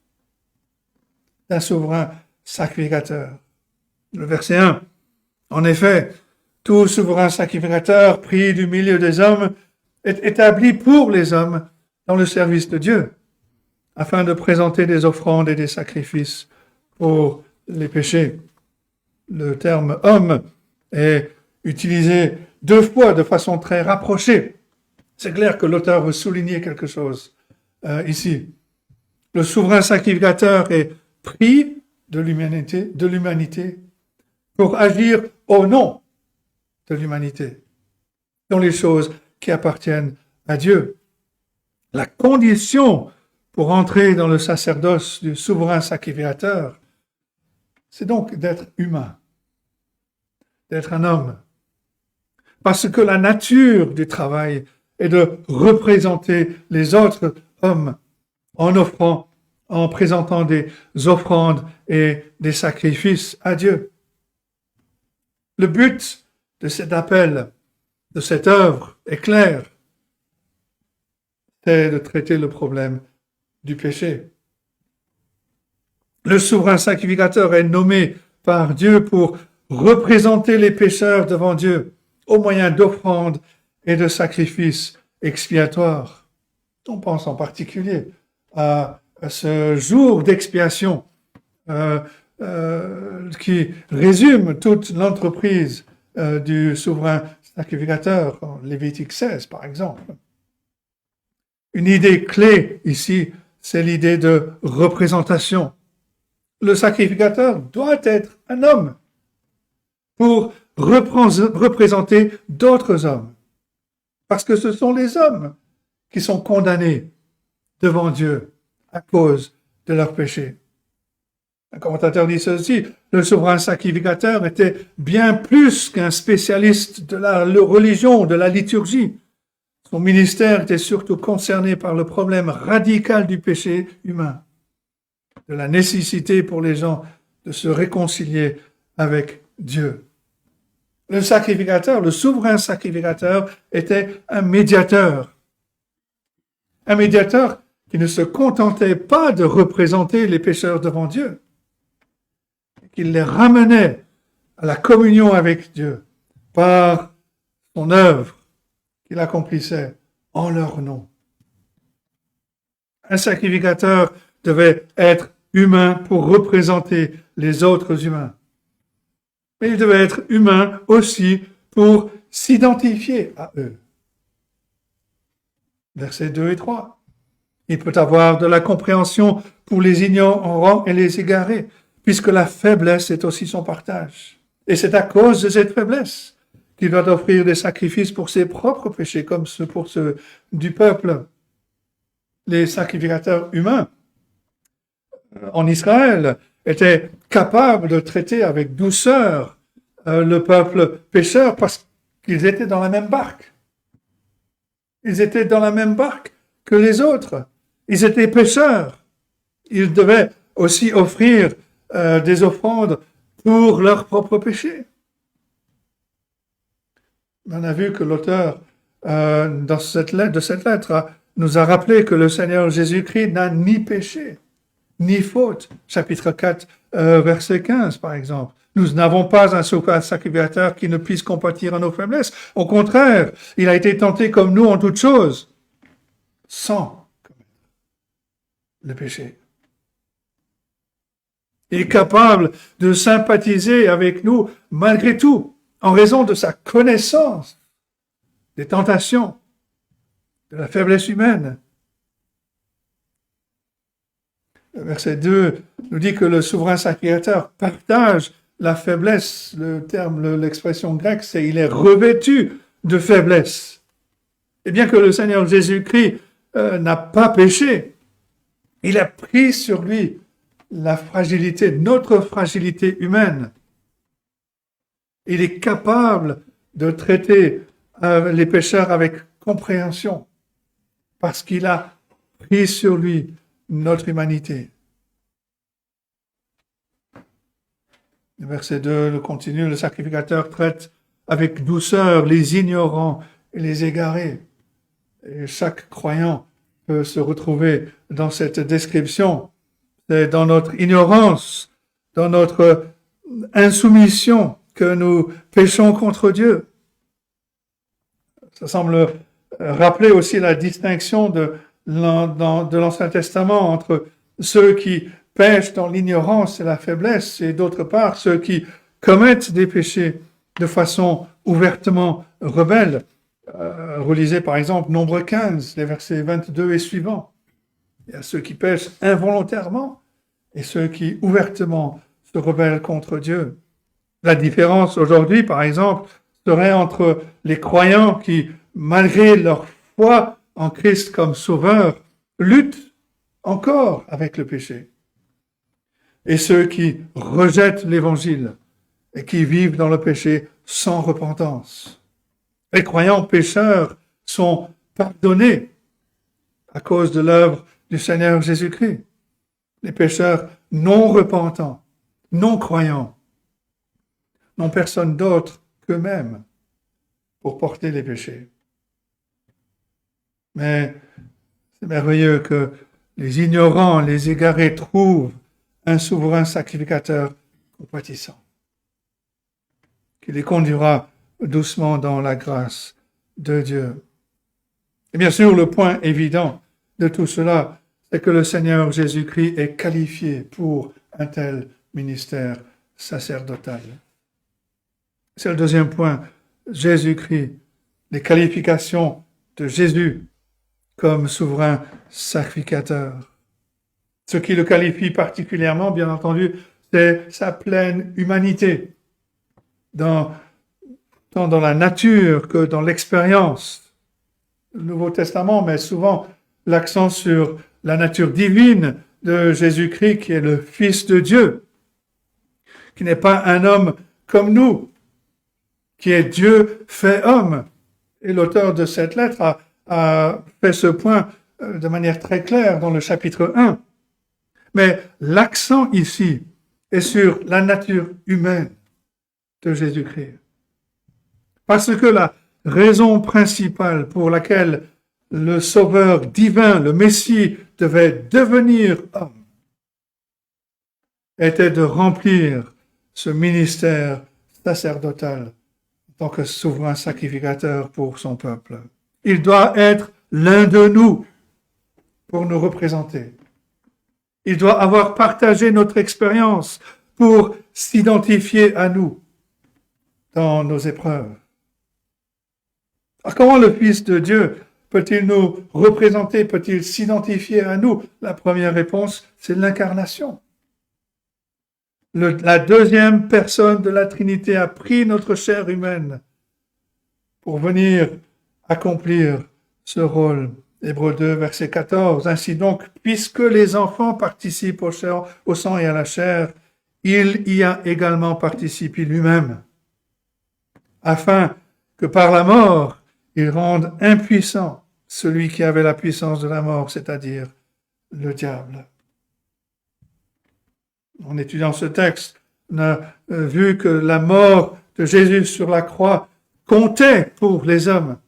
B: d'un souverain sacrificateur. Le verset 1. En effet, tout souverain sacrificateur pris du milieu des hommes est établi pour les hommes dans le service de Dieu, afin de présenter des offrandes et des sacrifices pour les péchés. Le terme « homme » est utilisé 2 fois de façon très rapprochée. C'est clair que l'auteur veut souligner quelque chose ici. Le souverain sacrificateur est pris de l'humanité pour agir au nom de l'humanité, dans les choses qui appartiennent à Dieu. La condition pour entrer dans le sacerdoce du souverain sacrificateur, c'est donc d'être humain, d'être un homme. Parce que la nature du travail est de représenter les autres hommes en présentant des offrandes et des sacrifices à Dieu. Le but de cet appel, de cette œuvre est clair. C'est de traiter le problème du péché. Le souverain sacrificateur est nommé par Dieu pour représenter les pécheurs devant Dieu au moyen d'offrandes et de sacrifices expiatoires. On pense en particulier à ce jour d'expiation qui résume toute l'entreprise du souverain sacrificateur, en Lévitique 16 par exemple. Une idée clé ici, c'est l'idée de représentation. Le sacrificateur doit être un homme pour représenter d'autres hommes, parce que ce sont les hommes qui sont condamnés devant Dieu à cause de leurs péchés. Un commentateur dit ceci: le souverain sacrificateur était bien plus qu'un spécialiste de la religion, de la liturgie. Son ministère était surtout concerné par le problème radical du péché humain, de la nécessité pour les gens de se réconcilier avec Dieu. Le sacrificateur, le souverain sacrificateur, était un médiateur. Un médiateur qui ne se contentait pas de représenter les pécheurs devant Dieu, qu'il les ramenait à la communion avec Dieu par son œuvre qu'il accomplissait en leur nom. Un sacrificateur devait être humain pour représenter les autres humains. Mais il devait être humain aussi pour s'identifier à eux. Versets 2 et 3. Il peut avoir de la compréhension pour les ignorants et les égarés, puisque la faiblesse est aussi son partage. Et c'est à cause de cette faiblesse qu'il doit offrir des sacrifices pour ses propres péchés, comme pour ceux du peuple. Les sacrificateurs humains en Israël étaient capables de traiter avec douceur le peuple pécheur parce qu'ils étaient dans la même barque. Ils étaient dans la même barque que les autres. Ils étaient pécheurs. Ils devaient aussi offrir des offrandes pour leurs propres péchés. On a vu que l'auteur de cette lettre nous a rappelé que le Seigneur Jésus-Christ n'a ni péché, ni faute. Chapitre 4, verset 15, par exemple. Nous n'avons pas un sacrificateur qui ne puisse compatir à nos faiblesses. Au contraire, il a été tenté comme nous en toutes choses, sans commettre le péché. Il est capable de sympathiser avec nous malgré tout, en raison de sa connaissance des tentations, de la faiblesse humaine. Le verset 2 nous dit que le souverain sacrificateur partage la faiblesse. L'expression grecque, c'est il est revêtu de faiblesse. Et bien que le Seigneur Jésus-Christ n'a pas péché, il a pris sur lui la fragilité, notre fragilité humaine. Il est capable de traiter les pécheurs avec compréhension parce qu'il a pris sur lui notre humanité. Le verset 2 le continue, le sacrificateur traite avec douceur les ignorants et les égarés. Et chaque croyant peut se retrouver dans cette description. C'est dans notre ignorance, dans notre insoumission que nous péchons contre Dieu. Ça semble rappeler aussi la distinction de l'Ancien Testament entre ceux qui pêchent dans l'ignorance et la faiblesse et d'autre part ceux qui commettent des péchés de façon ouvertement rebelle. Relisez par exemple Nombre 15, les versets 22 et suivants. Il y a ceux qui pêchent involontairement et ceux qui ouvertement se rebellent contre Dieu. La différence aujourd'hui, par exemple, serait entre les croyants qui, malgré leur foi en Christ comme sauveur, luttent encore avec le péché, et ceux qui rejettent l'Évangile et qui vivent dans le péché sans repentance. Les croyants pécheurs sont pardonnés à cause de l'œuvre du Seigneur Jésus-Christ. Les pécheurs non repentants, non croyants, n'ont personne d'autre qu'eux-mêmes pour porter les péchés. Mais c'est merveilleux que les ignorants, les égarés trouvent un souverain sacrificateur compatissant, qui les conduira doucement dans la grâce de Dieu. Et bien sûr, le point évident de tout cela, c'est que le Seigneur Jésus-Christ est qualifié pour un tel ministère sacerdotal. C'est le deuxième point, Jésus-Christ, les qualifications de Jésus comme souverain sacrificateur. Ce qui le qualifie particulièrement, bien entendu, c'est sa pleine humanité, tant dans la nature que dans l'expérience. Le Nouveau Testament met souvent l'accent sur la nature divine de Jésus-Christ, qui est le Fils de Dieu, qui n'est pas un homme comme nous, qui est Dieu fait homme. Et l'auteur de cette lettre a fait ce point de manière très claire dans le chapitre 1. Mais l'accent ici est sur la nature humaine de Jésus-Christ. Parce que la raison principale pour laquelle le Sauveur divin, le Messie, devait devenir homme, était de remplir ce ministère sacerdotal en tant que souverain sacrificateur pour son peuple. Il doit être l'un de nous pour nous représenter. Il doit avoir partagé notre expérience pour s'identifier à nous dans nos épreuves. Alors, comment le Fils de Dieu peut-il nous représenter, peut-il s'identifier à nous? La première réponse, c'est l'incarnation. La deuxième personne de la Trinité a pris notre chair humaine pour venir accomplir ce rôle. Hébreux 2, verset 14. Ainsi donc, puisque les enfants participent au sang et à la chair, il y a également participé lui-même, afin que par la mort, il rende impuissant celui qui avait la puissance de la mort, c'est-à-dire le diable. En étudiant ce texte, on a vu que la mort de Jésus sur la croix comptait pour les hommes.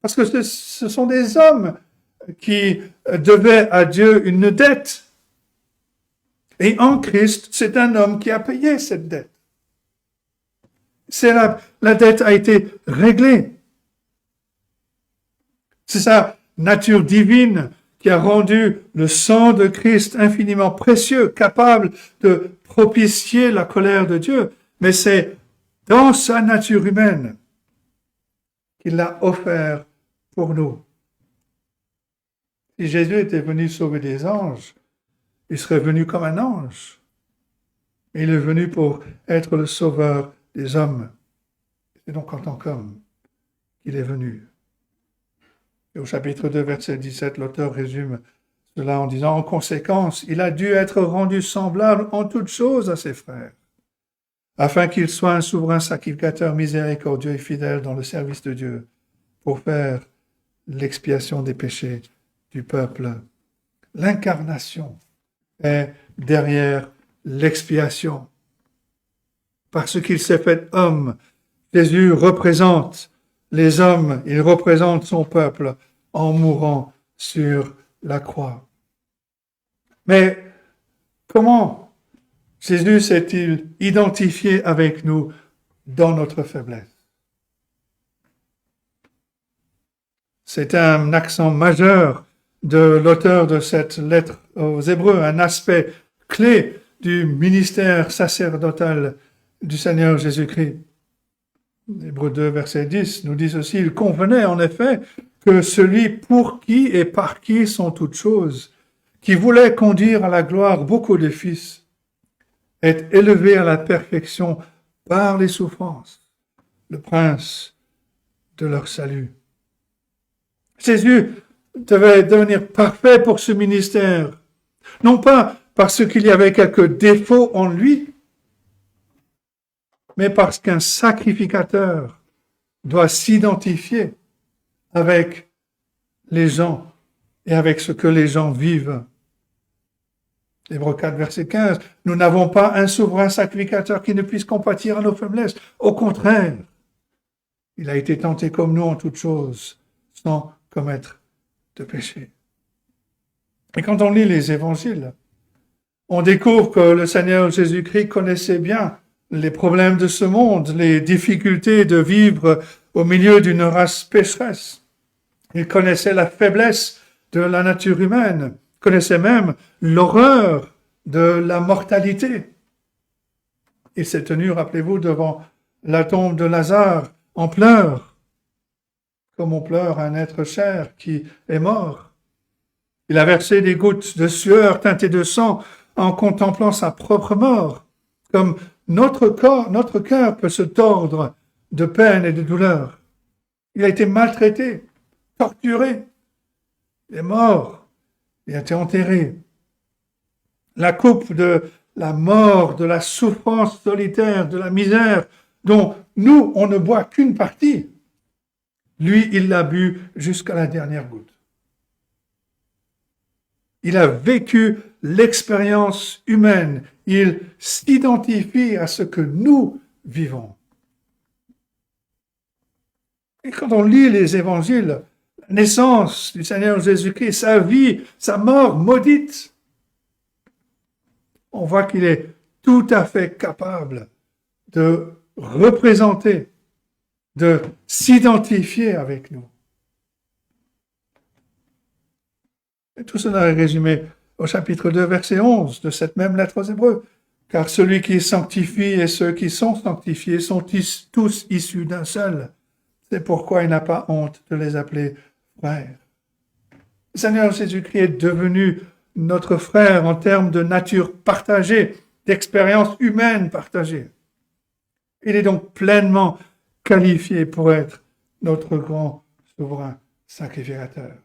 B: Parce que ce sont des hommes qui devaient à Dieu une dette. Et en Christ, c'est un homme qui a payé cette dette. La dette a été réglée. C'est sa nature divine qui a rendu le sang de Christ infiniment précieux, capable de propitier la colère de Dieu. Mais c'est dans sa nature humaine qu'il l'a offert pour nous. Si Jésus était venu sauver des anges, il serait venu comme un ange. Il est venu pour être le sauveur des hommes. C'est donc en tant qu'homme qu'il est venu. Et au chapitre 2, verset 17, l'auteur résume cela en disant, en conséquence, il a dû être rendu semblable en toutes choses à ses frères, afin qu'il soit un souverain sacrificateur miséricordieux et fidèle dans le service de Dieu, pour faire l'expiation des péchés du peuple. L'incarnation est derrière l'expiation. Parce qu'il s'est fait homme, Jésus représente les hommes, il représente son peuple en mourant sur la croix. Mais comment Jésus s'est-il identifié avec nous dans notre faiblesse? C'est un accent majeur de l'auteur de cette lettre aux Hébreux, un aspect clé du ministère sacerdotal du Seigneur Jésus-Christ. Hébreux 2, verset 10 nous dit ceci, « Il convenait en effet que celui pour qui et par qui sont toutes choses, qui voulait conduire à la gloire beaucoup de fils, est élevé à la perfection par les souffrances, le prince de leur salut. » Jésus devait devenir parfait pour ce ministère, non pas parce qu'il y avait quelques défauts en lui, mais parce qu'un sacrificateur doit s'identifier avec les gens et avec ce que les gens vivent. Hébreux 4, verset 15, nous n'avons pas un souverain sacrificateur qui ne puisse compatir à nos faiblesses. Au contraire, il a été tenté comme nous en toutes choses, sans commettre de péché. Et quand on lit les évangiles, on découvre que le Seigneur Jésus-Christ connaissait bien les problèmes de ce monde, les difficultés de vivre au milieu d'une race pécheresse. Il connaissait la faiblesse de la nature humaine, connaissait même l'horreur de la mortalité. Il s'est tenu, rappelez-vous, devant la tombe de Lazare en pleurs, comme on pleure un être cher qui est mort. Il a versé des gouttes de sueur teintées de sang en contemplant sa propre mort, comme notre cœur peut se tordre de peine et de douleur. Il a été maltraité, torturé, il est mort, il a été enterré. la coupe de la mort, de la souffrance solitaire, de la misère, dont nous, on ne boit qu'une partie. Lui, il l'a bu jusqu'à la dernière goutte. Il a vécu l'expérience humaine. Il s'identifie à ce que nous vivons. Et quand on lit les évangiles, la naissance du Seigneur Jésus-Christ, sa vie, sa mort maudite, on voit qu'il est tout à fait capable de représenter, de s'identifier avec nous. Et tout cela est résumé au chapitre 2, verset 11 de cette même lettre aux Hébreux. Car celui qui sanctifie et ceux qui sont sanctifiés sont tous issus d'un seul. C'est pourquoi il n'a pas honte de les appeler frères. Le Seigneur Jésus-Christ est devenu notre frère en termes de nature partagée, d'expérience humaine partagée. Il est donc pleinement qualifié pour être notre grand souverain sacrificateur.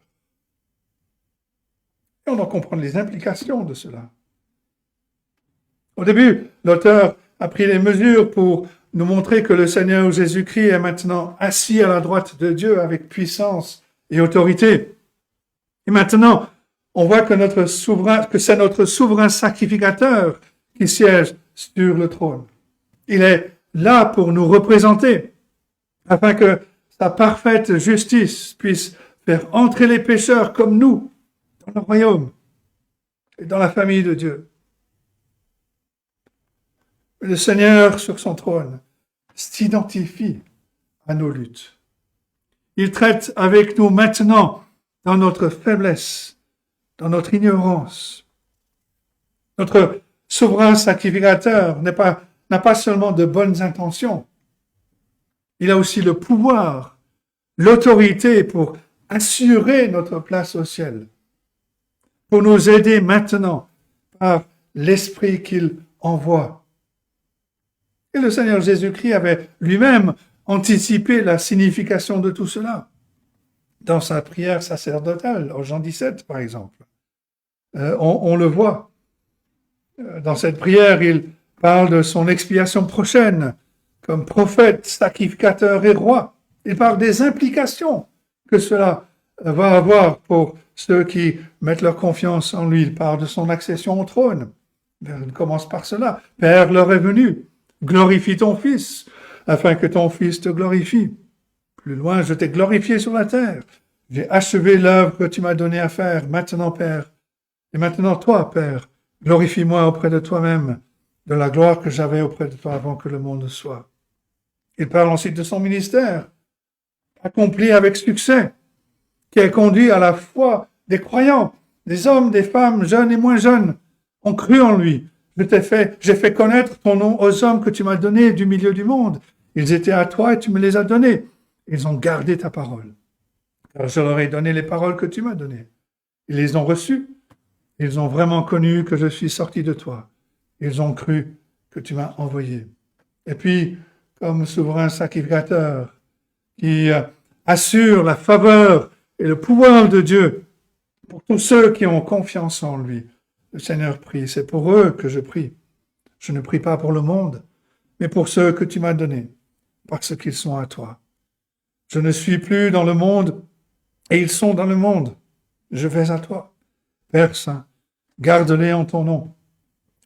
B: Et on doit comprendre les implications de cela. Au début, l'auteur a pris les mesures pour nous montrer que le Seigneur Jésus-Christ est maintenant assis à la droite de Dieu avec puissance et autorité. Et maintenant, on voit que c'est notre souverain sacrificateur qui siège sur le trône. Il est là pour nous représenter, afin que sa parfaite justice puisse faire entrer les pécheurs comme nous dans le royaume et dans la famille de Dieu. Le Seigneur sur son trône s'identifie à nos luttes. Il traite avec nous maintenant dans notre faiblesse, dans notre ignorance. Notre souverain sacrificateur n'a pas seulement de bonnes intentions, il a aussi le pouvoir, l'autorité pour assurer notre place au ciel, pour nous aider maintenant par l'Esprit qu'il envoie. Et le Seigneur Jésus-Christ avait lui-même anticipé la signification de tout cela dans sa prière sacerdotale, en Jean 17 par exemple. On le voit. Dans cette prière, il parle de son expiation prochaine comme prophète, sacrificateur et roi. Il parle des implications que cela va avoir pour ceux qui mettent leur confiance en lui. Il parle de son accession au trône. Il commence par cela. Père, l'heure est venue. Glorifie ton Fils, afin que ton Fils te glorifie. Plus loin, je t'ai glorifié sur la terre. J'ai achevé l'œuvre que tu m'as donnée à faire. Maintenant, Père, et maintenant, toi, Père, glorifie-moi auprès de toi-même, de la gloire que j'avais auprès de toi avant que le monde soit. Il parle ensuite de son ministère, accompli avec succès, qui a conduit à la foi des croyants, des hommes, des femmes, jeunes et moins jeunes, ont cru en lui. J'ai fait connaître ton nom aux hommes que tu m'as donnés du milieu du monde. Ils étaient à toi et tu me les as donnés. Ils ont gardé ta parole. Car je leur ai donné les paroles que tu m'as données. Ils les ont reçues. Ils ont vraiment connu que je suis sorti de toi. Ils ont cru que tu m'as envoyé. Et puis, comme souverain sacrificateur qui assure la faveur et le pouvoir de Dieu pour tous ceux qui ont confiance en lui, le Seigneur prie. C'est pour eux que je prie. Je ne prie pas pour le monde, mais pour ceux que tu m'as donnés, parce qu'ils sont à toi. Je ne suis plus dans le monde, et ils sont dans le monde. Je vais à toi. Père Saint, garde-les en ton nom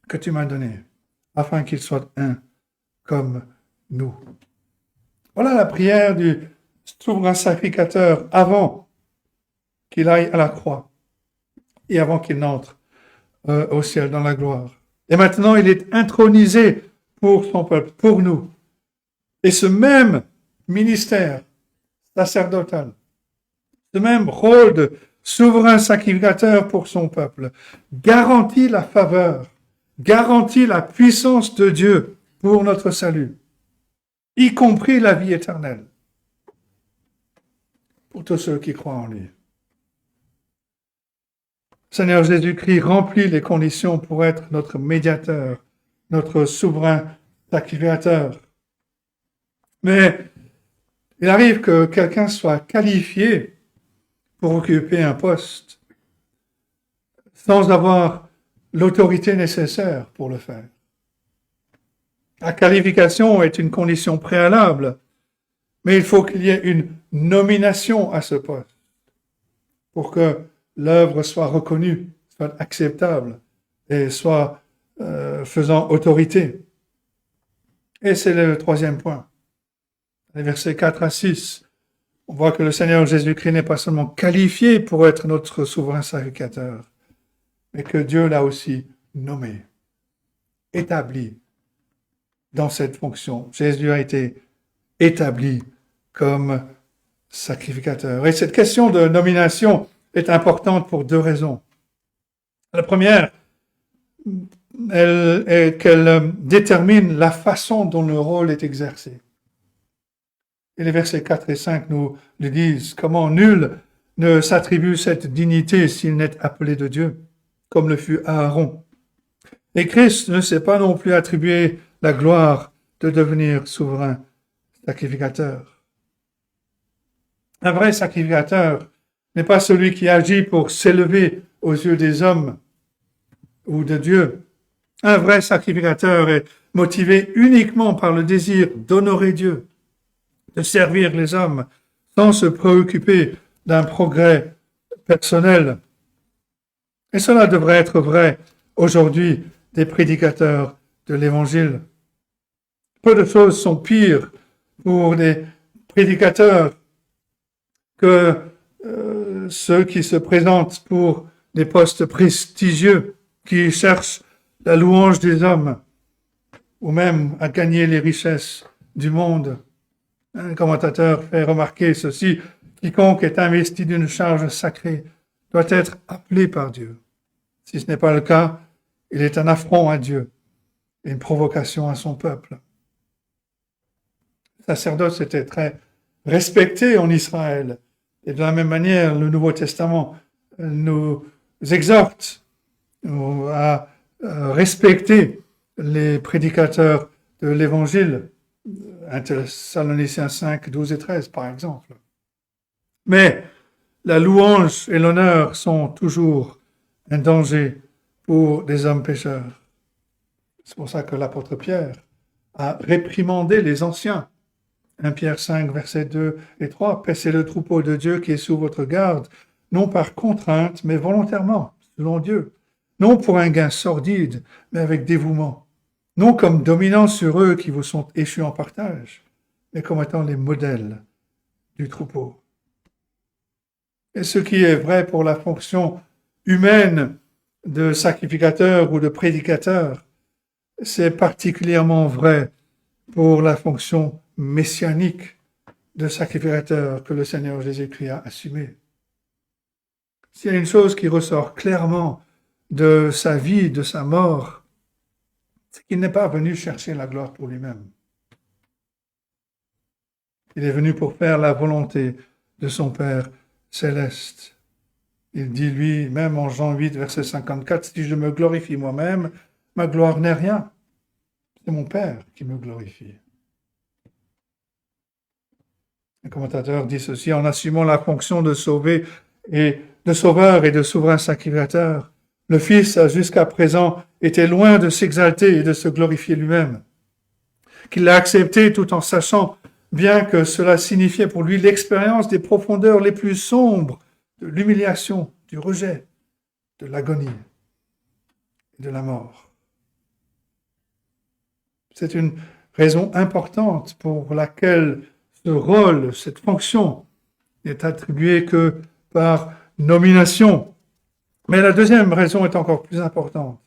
B: que tu m'as donné, afin qu'ils soient un comme nous. Voilà la prière du souverain sacrificateur avant qu'il aille à la croix et avant qu'il n'entre au ciel dans la gloire. Et maintenant, il est intronisé pour son peuple, pour nous. Et ce même ministère sacerdotal, ce même rôle de souverain sacrificateur pour son peuple, garantit la faveur, garantit la puissance de Dieu pour notre salut, y compris la vie éternelle, pour tous ceux qui croient en lui. Seigneur Jésus-Christ remplit les conditions pour être notre médiateur, notre souverain sacrificateur. Mais il arrive que quelqu'un soit qualifié pour occuper un poste sans avoir l'autorité nécessaire pour le faire. La qualification est une condition préalable, mais il faut qu'il y ait une nomination à ce poste pour que l'œuvre soit reconnue, soit acceptable et soit faisant autorité. Et c'est le troisième point. Les versets 4 à 6, on voit que le Seigneur Jésus-Christ n'est pas seulement qualifié pour être notre souverain sacrificateur, mais que Dieu l'a aussi nommé, établi dans cette fonction. Jésus a été établi comme sacrificateur. Et cette question de nomination est importante pour deux raisons. La première, elle est qu'elle détermine la façon dont le rôle est exercé. Et les versets 4 et 5 nous le disent, comment nul ne s'attribue cette dignité s'il n'est appelé de Dieu, comme le fut Aaron. Et Christ ne s'est pas non plus attribué la gloire de devenir souverain sacrificateur. Un vrai sacrificateur n'est pas celui qui agit pour s'élever aux yeux des hommes ou de Dieu. Un vrai sacrificateur est motivé uniquement par le désir d'honorer Dieu, de servir les hommes, sans se préoccuper d'un progrès personnel. Et cela devrait être vrai aujourd'hui des prédicateurs de l'Évangile. Peu de choses sont pires pour des prédicateurs que ceux qui se présentent pour des postes prestigieux, qui cherchent la louange des hommes, ou même à gagner les richesses du monde. Un commentateur fait remarquer ceci, quiconque est investi d'une charge sacrée doit être appelé par Dieu. Si ce n'est pas le cas, il est un affront à Dieu et une provocation à son peuple. Le sacerdoce était très respecté en Israël. Et de la même manière, le Nouveau Testament nous exhorte à respecter les prédicateurs de l'Évangile, 1 Thessaloniciens 5, 12 et 13 par exemple. Mais la louange et l'honneur sont toujours un danger pour des hommes pécheurs. C'est pour ça que l'apôtre Pierre a réprimandé les anciens. 1 Pierre 5, versets 2 et 3, « Paissez le troupeau de Dieu qui est sous votre garde, non par contrainte, mais volontairement, selon Dieu, non pour un gain sordide, mais avec dévouement, non comme dominant sur eux qui vous sont échus en partage, mais comme étant les modèles du troupeau. » Et ce qui est vrai pour la fonction humaine de sacrificateur ou de prédicateur, c'est particulièrement vrai pour la fonction messianique de sacrificateur que le Seigneur Jésus-Christ a assumé. S'il y a une chose qui ressort clairement de sa vie, de sa mort, c'est qu'il n'est pas venu chercher la gloire pour lui-même. Il est venu pour faire la volonté de son Père céleste. Il dit lui-même en Jean 8, verset 54, « Si je me glorifie moi-même, ma gloire n'est rien. C'est mon Père qui me glorifie. » Un commentateur dit ceci, en assumant la fonction de sauver et de sauveur et de souverain sacrificateur, le Fils a jusqu'à présent été loin de s'exalter et de se glorifier lui-même, qu'il l'a accepté tout en sachant bien que cela signifiait pour lui l'expérience des profondeurs les plus sombres de l'humiliation, du rejet, de l'agonie et de la mort. C'est une raison importante pour laquelle ce rôle, cette fonction, n'est attribuée que par nomination. Mais la deuxième raison est encore plus importante.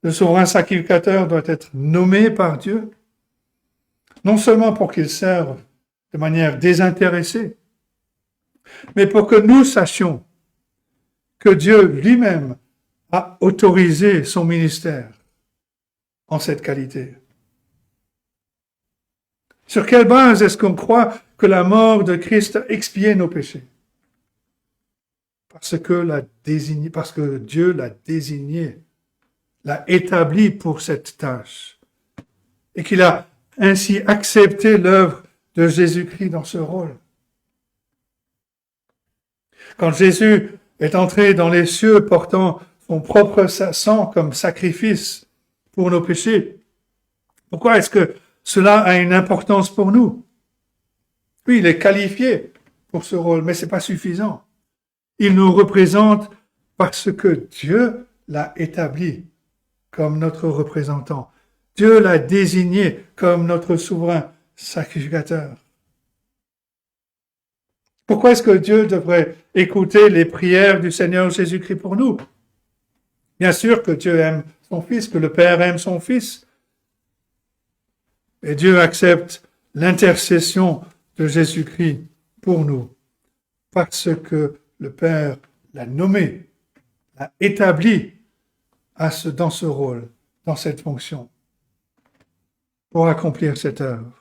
B: Le souverain sacrificateur doit être nommé par Dieu, non seulement pour qu'il serve de manière désintéressée, mais pour que nous sachions que Dieu lui-même a autorisé son ministère en cette qualité. Sur quelle base est-ce qu'on croit que la mort de Christ a expié nos péchés? Parce que Dieu l'a désigné, l'a établi pour cette tâche, et qu'il a ainsi accepté l'œuvre de Jésus-Christ dans ce rôle. Quand Jésus est entré dans les cieux portant son propre sang comme sacrifice pour nos péchés. Pourquoi est-ce que cela a une importance pour nous? Oui, il est qualifié pour ce rôle, mais ce n'est pas suffisant. Il nous représente parce que Dieu l'a établi comme notre représentant. Dieu l'a désigné comme notre souverain sacrificateur. Pourquoi est-ce que Dieu devrait écouter les prières du Seigneur Jésus-Christ pour nous? Bien sûr que Dieu aime son Fils, que le Père aime son Fils. Et Dieu accepte l'intercession de Jésus-Christ pour nous, parce que le Père l'a nommé, l'a établi dans ce rôle, dans cette fonction, pour accomplir cette œuvre.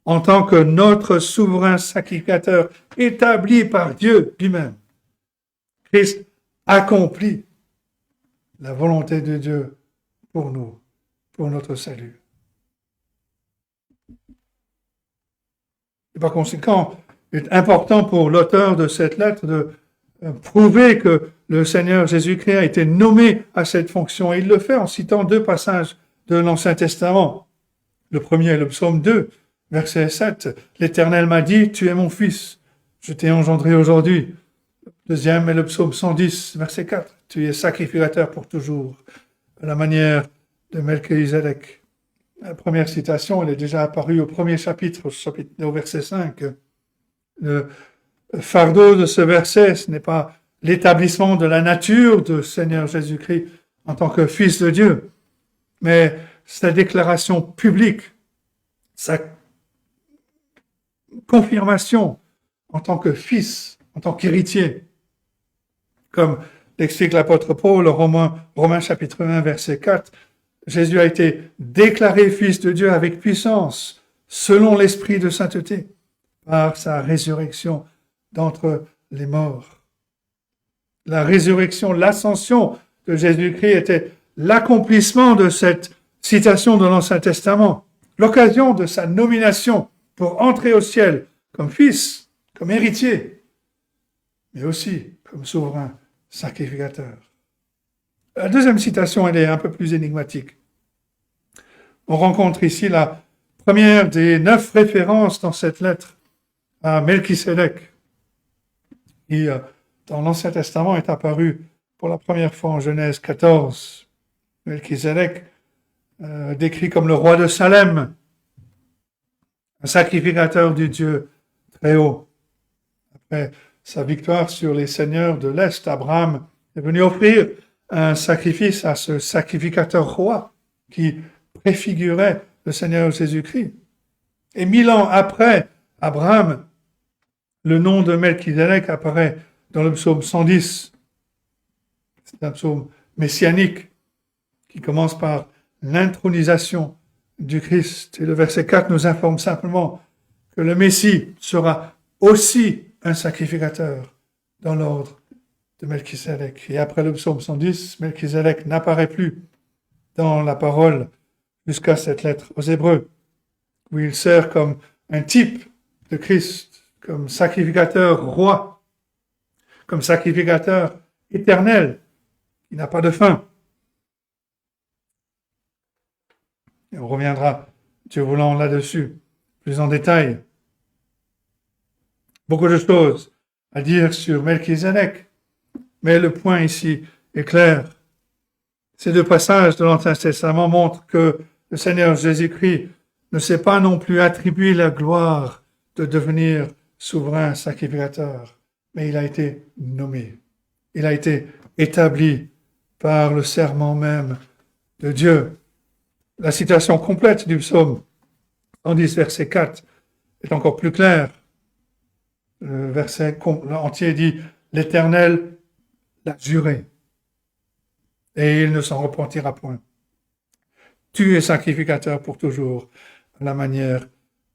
B: En tant que notre souverain sacrificateur établi par Dieu lui-même, Christ accomplit la volonté de Dieu pour nous, pour notre salut. Et par conséquent, il est important pour l'auteur de cette lettre de prouver que le Seigneur Jésus-Christ a été nommé à cette fonction. Et il le fait en citant 2 passages de l'Ancien Testament. Le premier est le psaume 2, verset 7. « L'Éternel m'a dit, tu es mon fils, je t'ai engendré aujourd'hui. » Le deuxième est le psaume 110, verset 4. « Tu es sacrificateur pour toujours, à la manière de Melchisedec. » La première citation, elle est déjà apparue au premier chapitre, au verset 5. Le fardeau de ce verset, ce n'est pas l'établissement de la nature du Seigneur Jésus-Christ en tant que Fils de Dieu, mais sa déclaration publique, sa confirmation en tant que Fils, en tant qu'héritier, comme l'explique l'apôtre Paul au Romains chapitre 1, verset 4, Jésus a été déclaré Fils de Dieu avec puissance, selon l'Esprit de sainteté, par sa résurrection d'entre les morts. La résurrection, l'ascension de Jésus-Christ était l'accomplissement de cette citation de l'Ancien Testament, l'occasion de sa nomination pour entrer au ciel comme fils, comme héritier, mais aussi comme souverain sacrificateur. La deuxième citation, elle est un peu plus énigmatique. On rencontre ici la première des 9 références dans cette lettre à Melchisedec, qui, dans l'Ancien Testament, est apparu pour la première fois en Genèse 14. Melchisedec, décrit comme le roi de Salem, un sacrificateur du Dieu très haut. Après sa victoire sur les seigneurs de l'Est, Abraham est venu offrir un sacrifice à ce sacrificateur roi qui préfigurait le Seigneur Jésus-Christ. Et 1000 ans après Abraham, le nom de Melchisedec apparaît dans le psaume 110. C'est un psaume messianique qui commence par l'intronisation du Christ. Et le verset 4 nous informe simplement que le Messie sera aussi un sacrificateur dans l'ordre de Melchisedec. Et après le psaume 110, Melchisedec n'apparaît plus dans la parole jusqu'à cette lettre aux Hébreux, où il sert comme un type de Christ, comme sacrificateur roi, comme sacrificateur éternel, qui n'a pas de fin. Et on reviendra, Dieu voulant, là-dessus, plus en détail. Beaucoup de choses à dire sur Melchisedec, mais le point ici est clair. Ces 2 passages de l'Ancien Testament montrent que le Seigneur Jésus-Christ ne s'est pas non plus attribué la gloire de devenir souverain sacrificateur, mais il a été nommé. Il a été établi par le serment même de Dieu. La citation complète du psaume 110, verset 4, est encore plus claire. Le verset entier dit « L'Éternel l'a juré, et il ne s'en repentira point. Tu es sacrificateur pour toujours, à la manière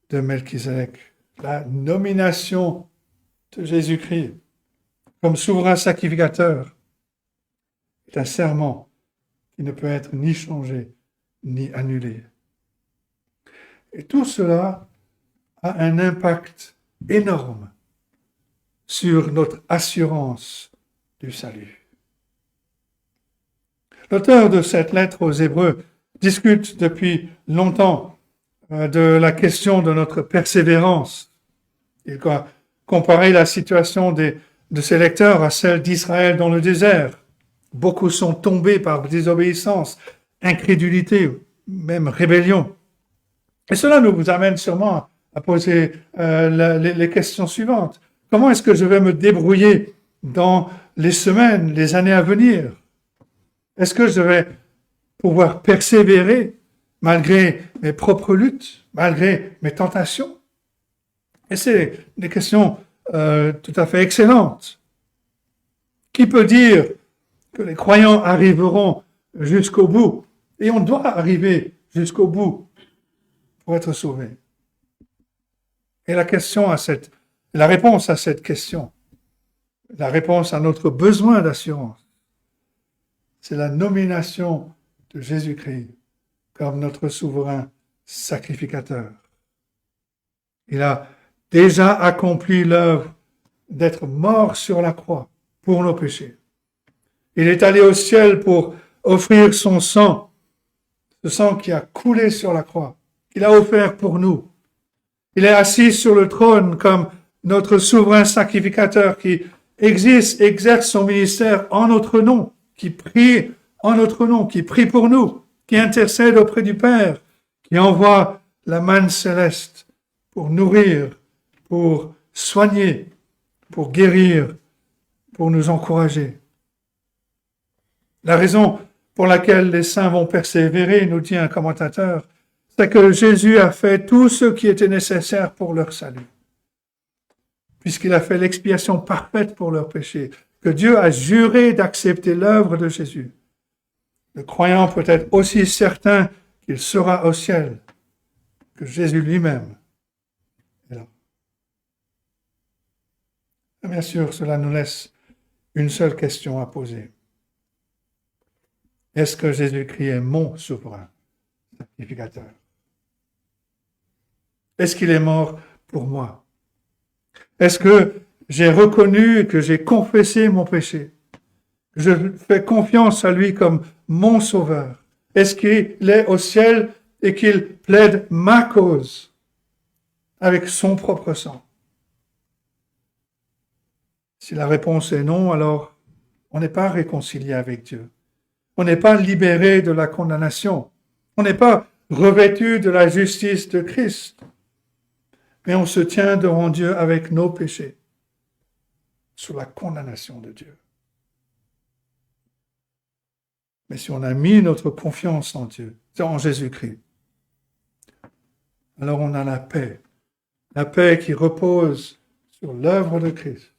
B: de Melchisedec. » La nomination de Jésus-Christ comme souverain sacrificateur est un serment qui ne peut être ni changé ni annulé. Et tout cela a un impact énorme sur notre assurance du salut. L'auteur de cette lettre aux Hébreux discute depuis longtemps de la question de notre persévérance. Il a comparé la situation de ses lecteurs à celle d'Israël dans le désert. Beaucoup sont tombés par désobéissance, incrédulité, même rébellion. Et cela nous amène sûrement à poser les questions suivantes. Comment est-ce que je vais me débrouiller dans les semaines, les années à venir? Est-ce que je vais pouvoir persévérer malgré mes propres luttes, malgré mes tentations? Et c'est des questions tout à fait excellentes. Qui peut dire que les croyants arriveront jusqu'au bout? Et on doit arriver jusqu'au bout pour être sauvés. Et la réponse à cette question, la réponse à notre besoin d'assurance, c'est la nomination de Jésus-Christ comme notre souverain sacrificateur. Il a déjà accompli l'œuvre d'être mort sur la croix pour nos péchés. Il est allé au ciel pour offrir son sang, ce sang qui a coulé sur la croix, qu'il a offert pour nous. Il est assis sur le trône comme notre souverain sacrificateur qui exerce son ministère en notre nom, qui prie en notre nom, qui prie pour nous, qui intercède auprès du Père, qui envoie la manne céleste pour nourrir, pour soigner, pour guérir, pour nous encourager. La raison pour laquelle les saints vont persévérer, nous dit un commentateur, c'est que Jésus a fait tout ce qui était nécessaire pour leur salut, puisqu'il a fait l'expiation parfaite pour leurs péchés, que Dieu a juré d'accepter l'œuvre de Jésus. Le croyant peut être aussi certain qu'il sera au ciel que Jésus lui-même est là. Et bien sûr, cela nous laisse une seule question à poser. Est-ce que Jésus-Christ est mon souverain sacrificateur? Est-ce qu'il est mort pour moi? Est-ce que j'ai reconnu, que j'ai confessé mon péché? Je fais confiance à lui comme mon sauveur. Est-ce qu'il est au ciel et qu'il plaide ma cause avec son propre sang? Si la réponse est non, alors on n'est pas réconcilié avec Dieu. On n'est pas libéré de la condamnation. On n'est pas revêtu de la justice de Christ. Mais on se tient devant Dieu avec nos péchés, sous la condamnation de Dieu. Mais si on a mis notre confiance en Dieu, en Jésus-Christ, alors on a la paix qui repose sur l'œuvre de Christ,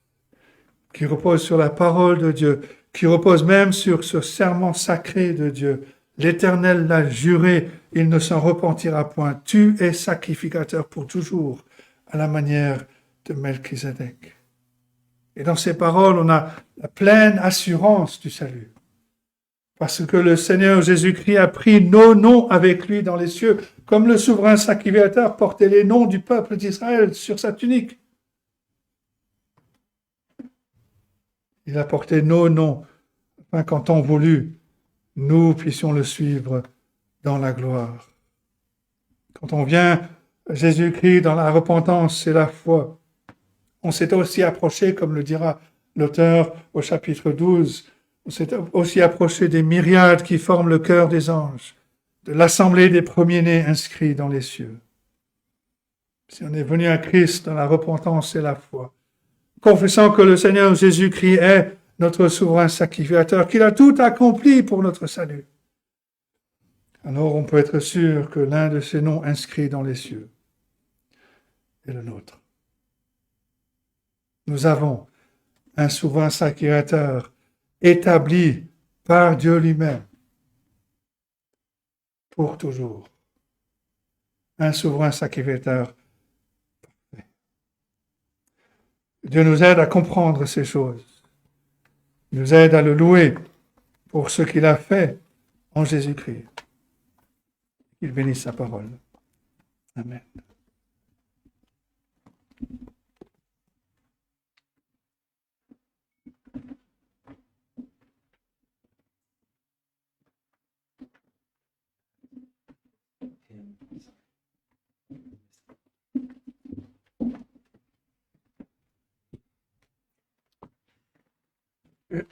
B: qui repose sur la parole de Dieu, qui repose même sur ce serment sacré de Dieu. L'Éternel l'a juré, il ne s'en repentira point. Tu es sacrificateur pour toujours, à la manière de Melchisédek. Et dans ces paroles, on a la pleine assurance du salut. Parce que le Seigneur Jésus-Christ a pris nos noms avec lui dans les cieux, comme le souverain sacrificateur portait les noms du peuple d'Israël sur sa tunique. Il a porté nos noms, afin qu'en temps voulu, nous puissions le suivre dans la gloire. Quand on vient à Jésus-Christ dans la repentance et la foi, on s'est aussi approché, comme le dira l'auteur au chapitre 12, on s'est aussi approché des myriades qui forment le cœur des anges, de l'assemblée des premiers-nés inscrits dans les cieux. Si on est venu à Christ dans la repentance et la foi, confessant que le Seigneur Jésus-Christ est notre souverain sacrificateur, qu'il a tout accompli pour notre salut, alors on peut être sûr que l'un de ces noms inscrits dans les cieux est le nôtre. Nous avons un souverain sacrificateur établi par Dieu lui-même pour toujours. Un souverain sacrificateur parfait. Dieu nous aide à comprendre ces choses. Il nous aide à le louer pour ce qu'il a fait en Jésus-Christ. Qu'il bénisse sa parole. Amen.
A: Bien.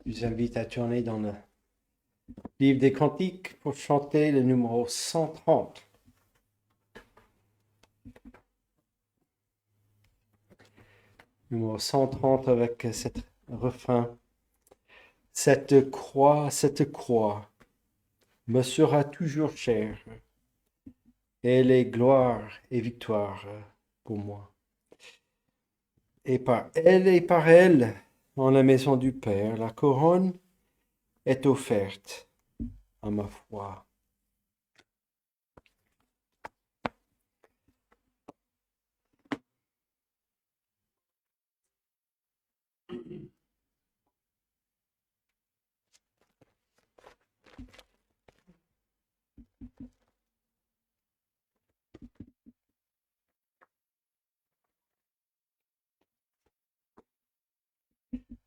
A: Je vous invite à tourner dans le livre des Cantiques pour chanter le numéro 130. Numéro 130 avec cet refrain. Cette croix me sera toujours chère. Elle est gloire et victoire pour moi. Et par elle, en la maison du Père, la couronne est offerte à ma foi.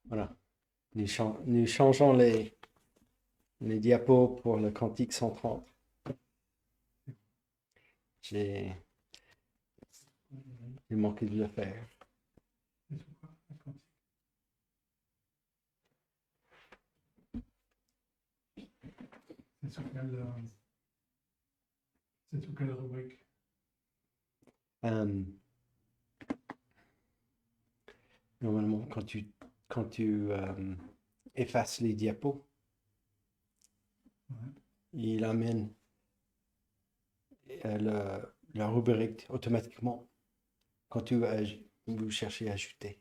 A: Voilà. Nous changeons les diapos pour le cantique 130. J'ai manqué de le faire.
B: C'est sous quelle rubrique?
A: Normalement, quand tu effaces les diapos, il amène la rubrique automatiquement quand vous cherchez à ajouter.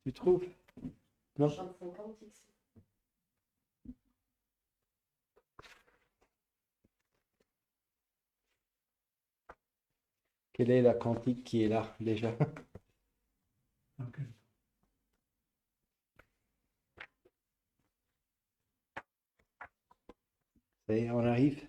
A: Tu trouves? Non? Quelle est la cantique qui est là déjà?
B: Okay.
A: Et on arrive.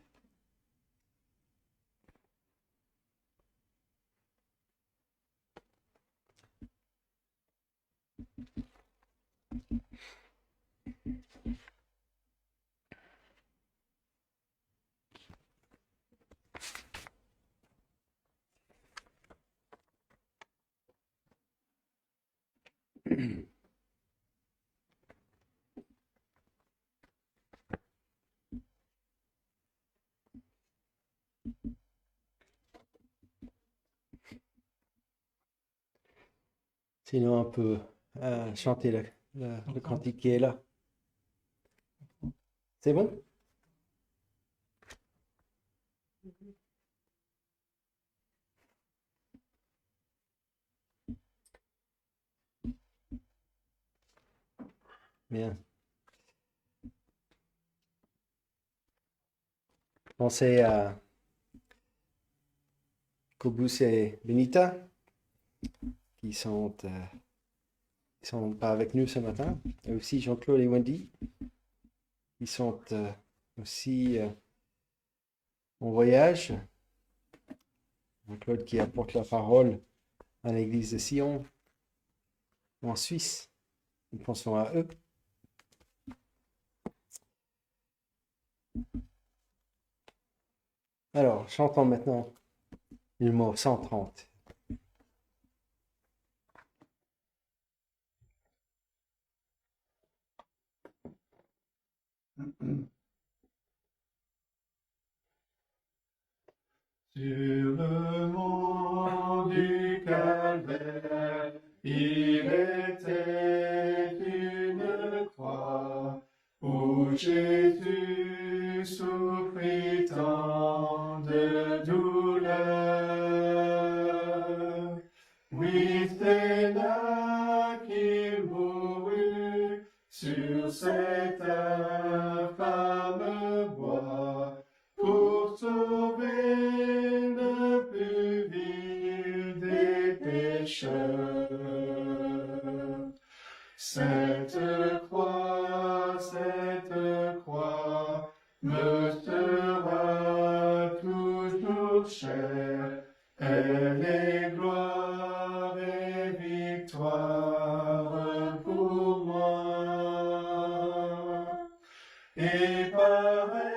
A: Sinon, on peut chanter le cantique qui est là. C'est bon? Bien. Pensez à Cobus et Benita qui sont pas avec nous ce matin. Et aussi Jean-Claude et Wendy. Ils sont aussi en voyage. Jean-Claude qui apporte la parole à l'église de Sion en Suisse. Nous pensons à eux. Alors, chantons maintenant le numéro 130.
B: Sur le mont du Calvaire, il était une croix où Jésus souffrit tant de douleur. Oui, c'est là qu'il mourut sur cette infâme bois pour sauver me sera toujours chère. Elle est gloire et victoire pour moi. Et par elle,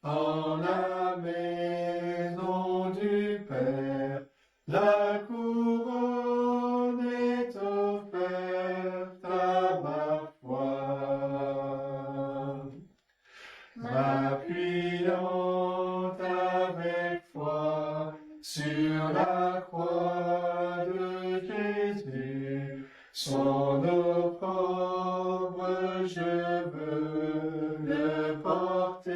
B: en la maison du Père, la couronne est offerte à ma foi. M'appuyant avec foi sur la croix de Jésus, son opprobre je veux le porter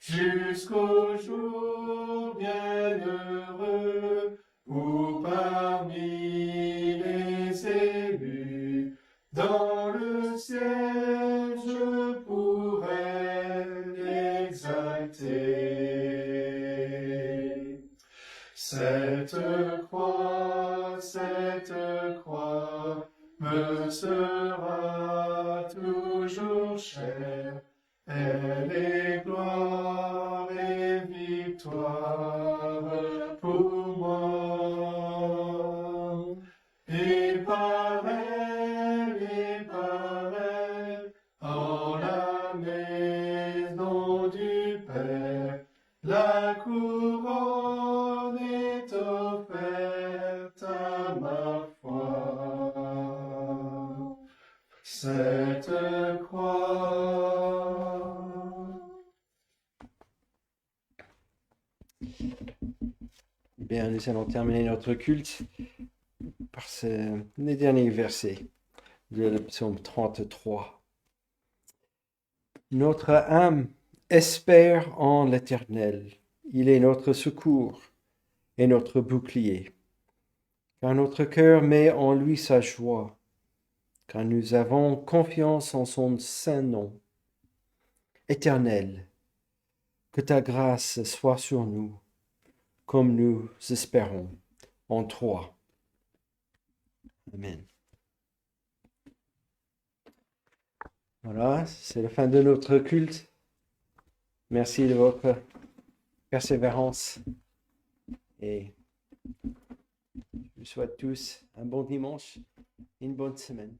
B: jusqu'au jour bienheureux où parmi les élus dans le ciel je pourrai l'exalter. Cette croix me sera toujours chère. Elle est gloire et victoire pour moi. Et par elle, en la maison du Père, la couronne est offerte à ma foi. Cette croix.
A: Bien, nous allons terminer notre culte par les derniers versets de le psaume 33. Notre âme espère en l'Éternel. Il est notre secours et notre bouclier. Car notre cœur met en lui sa joie, car nous avons confiance en son saint nom. Éternel, que ta grâce soit sur nous, comme nous espérons en toi. Amen. Voilà, c'est la fin de notre culte. Merci de votre persévérance et je vous souhaite tous un bon dimanche et une bonne semaine.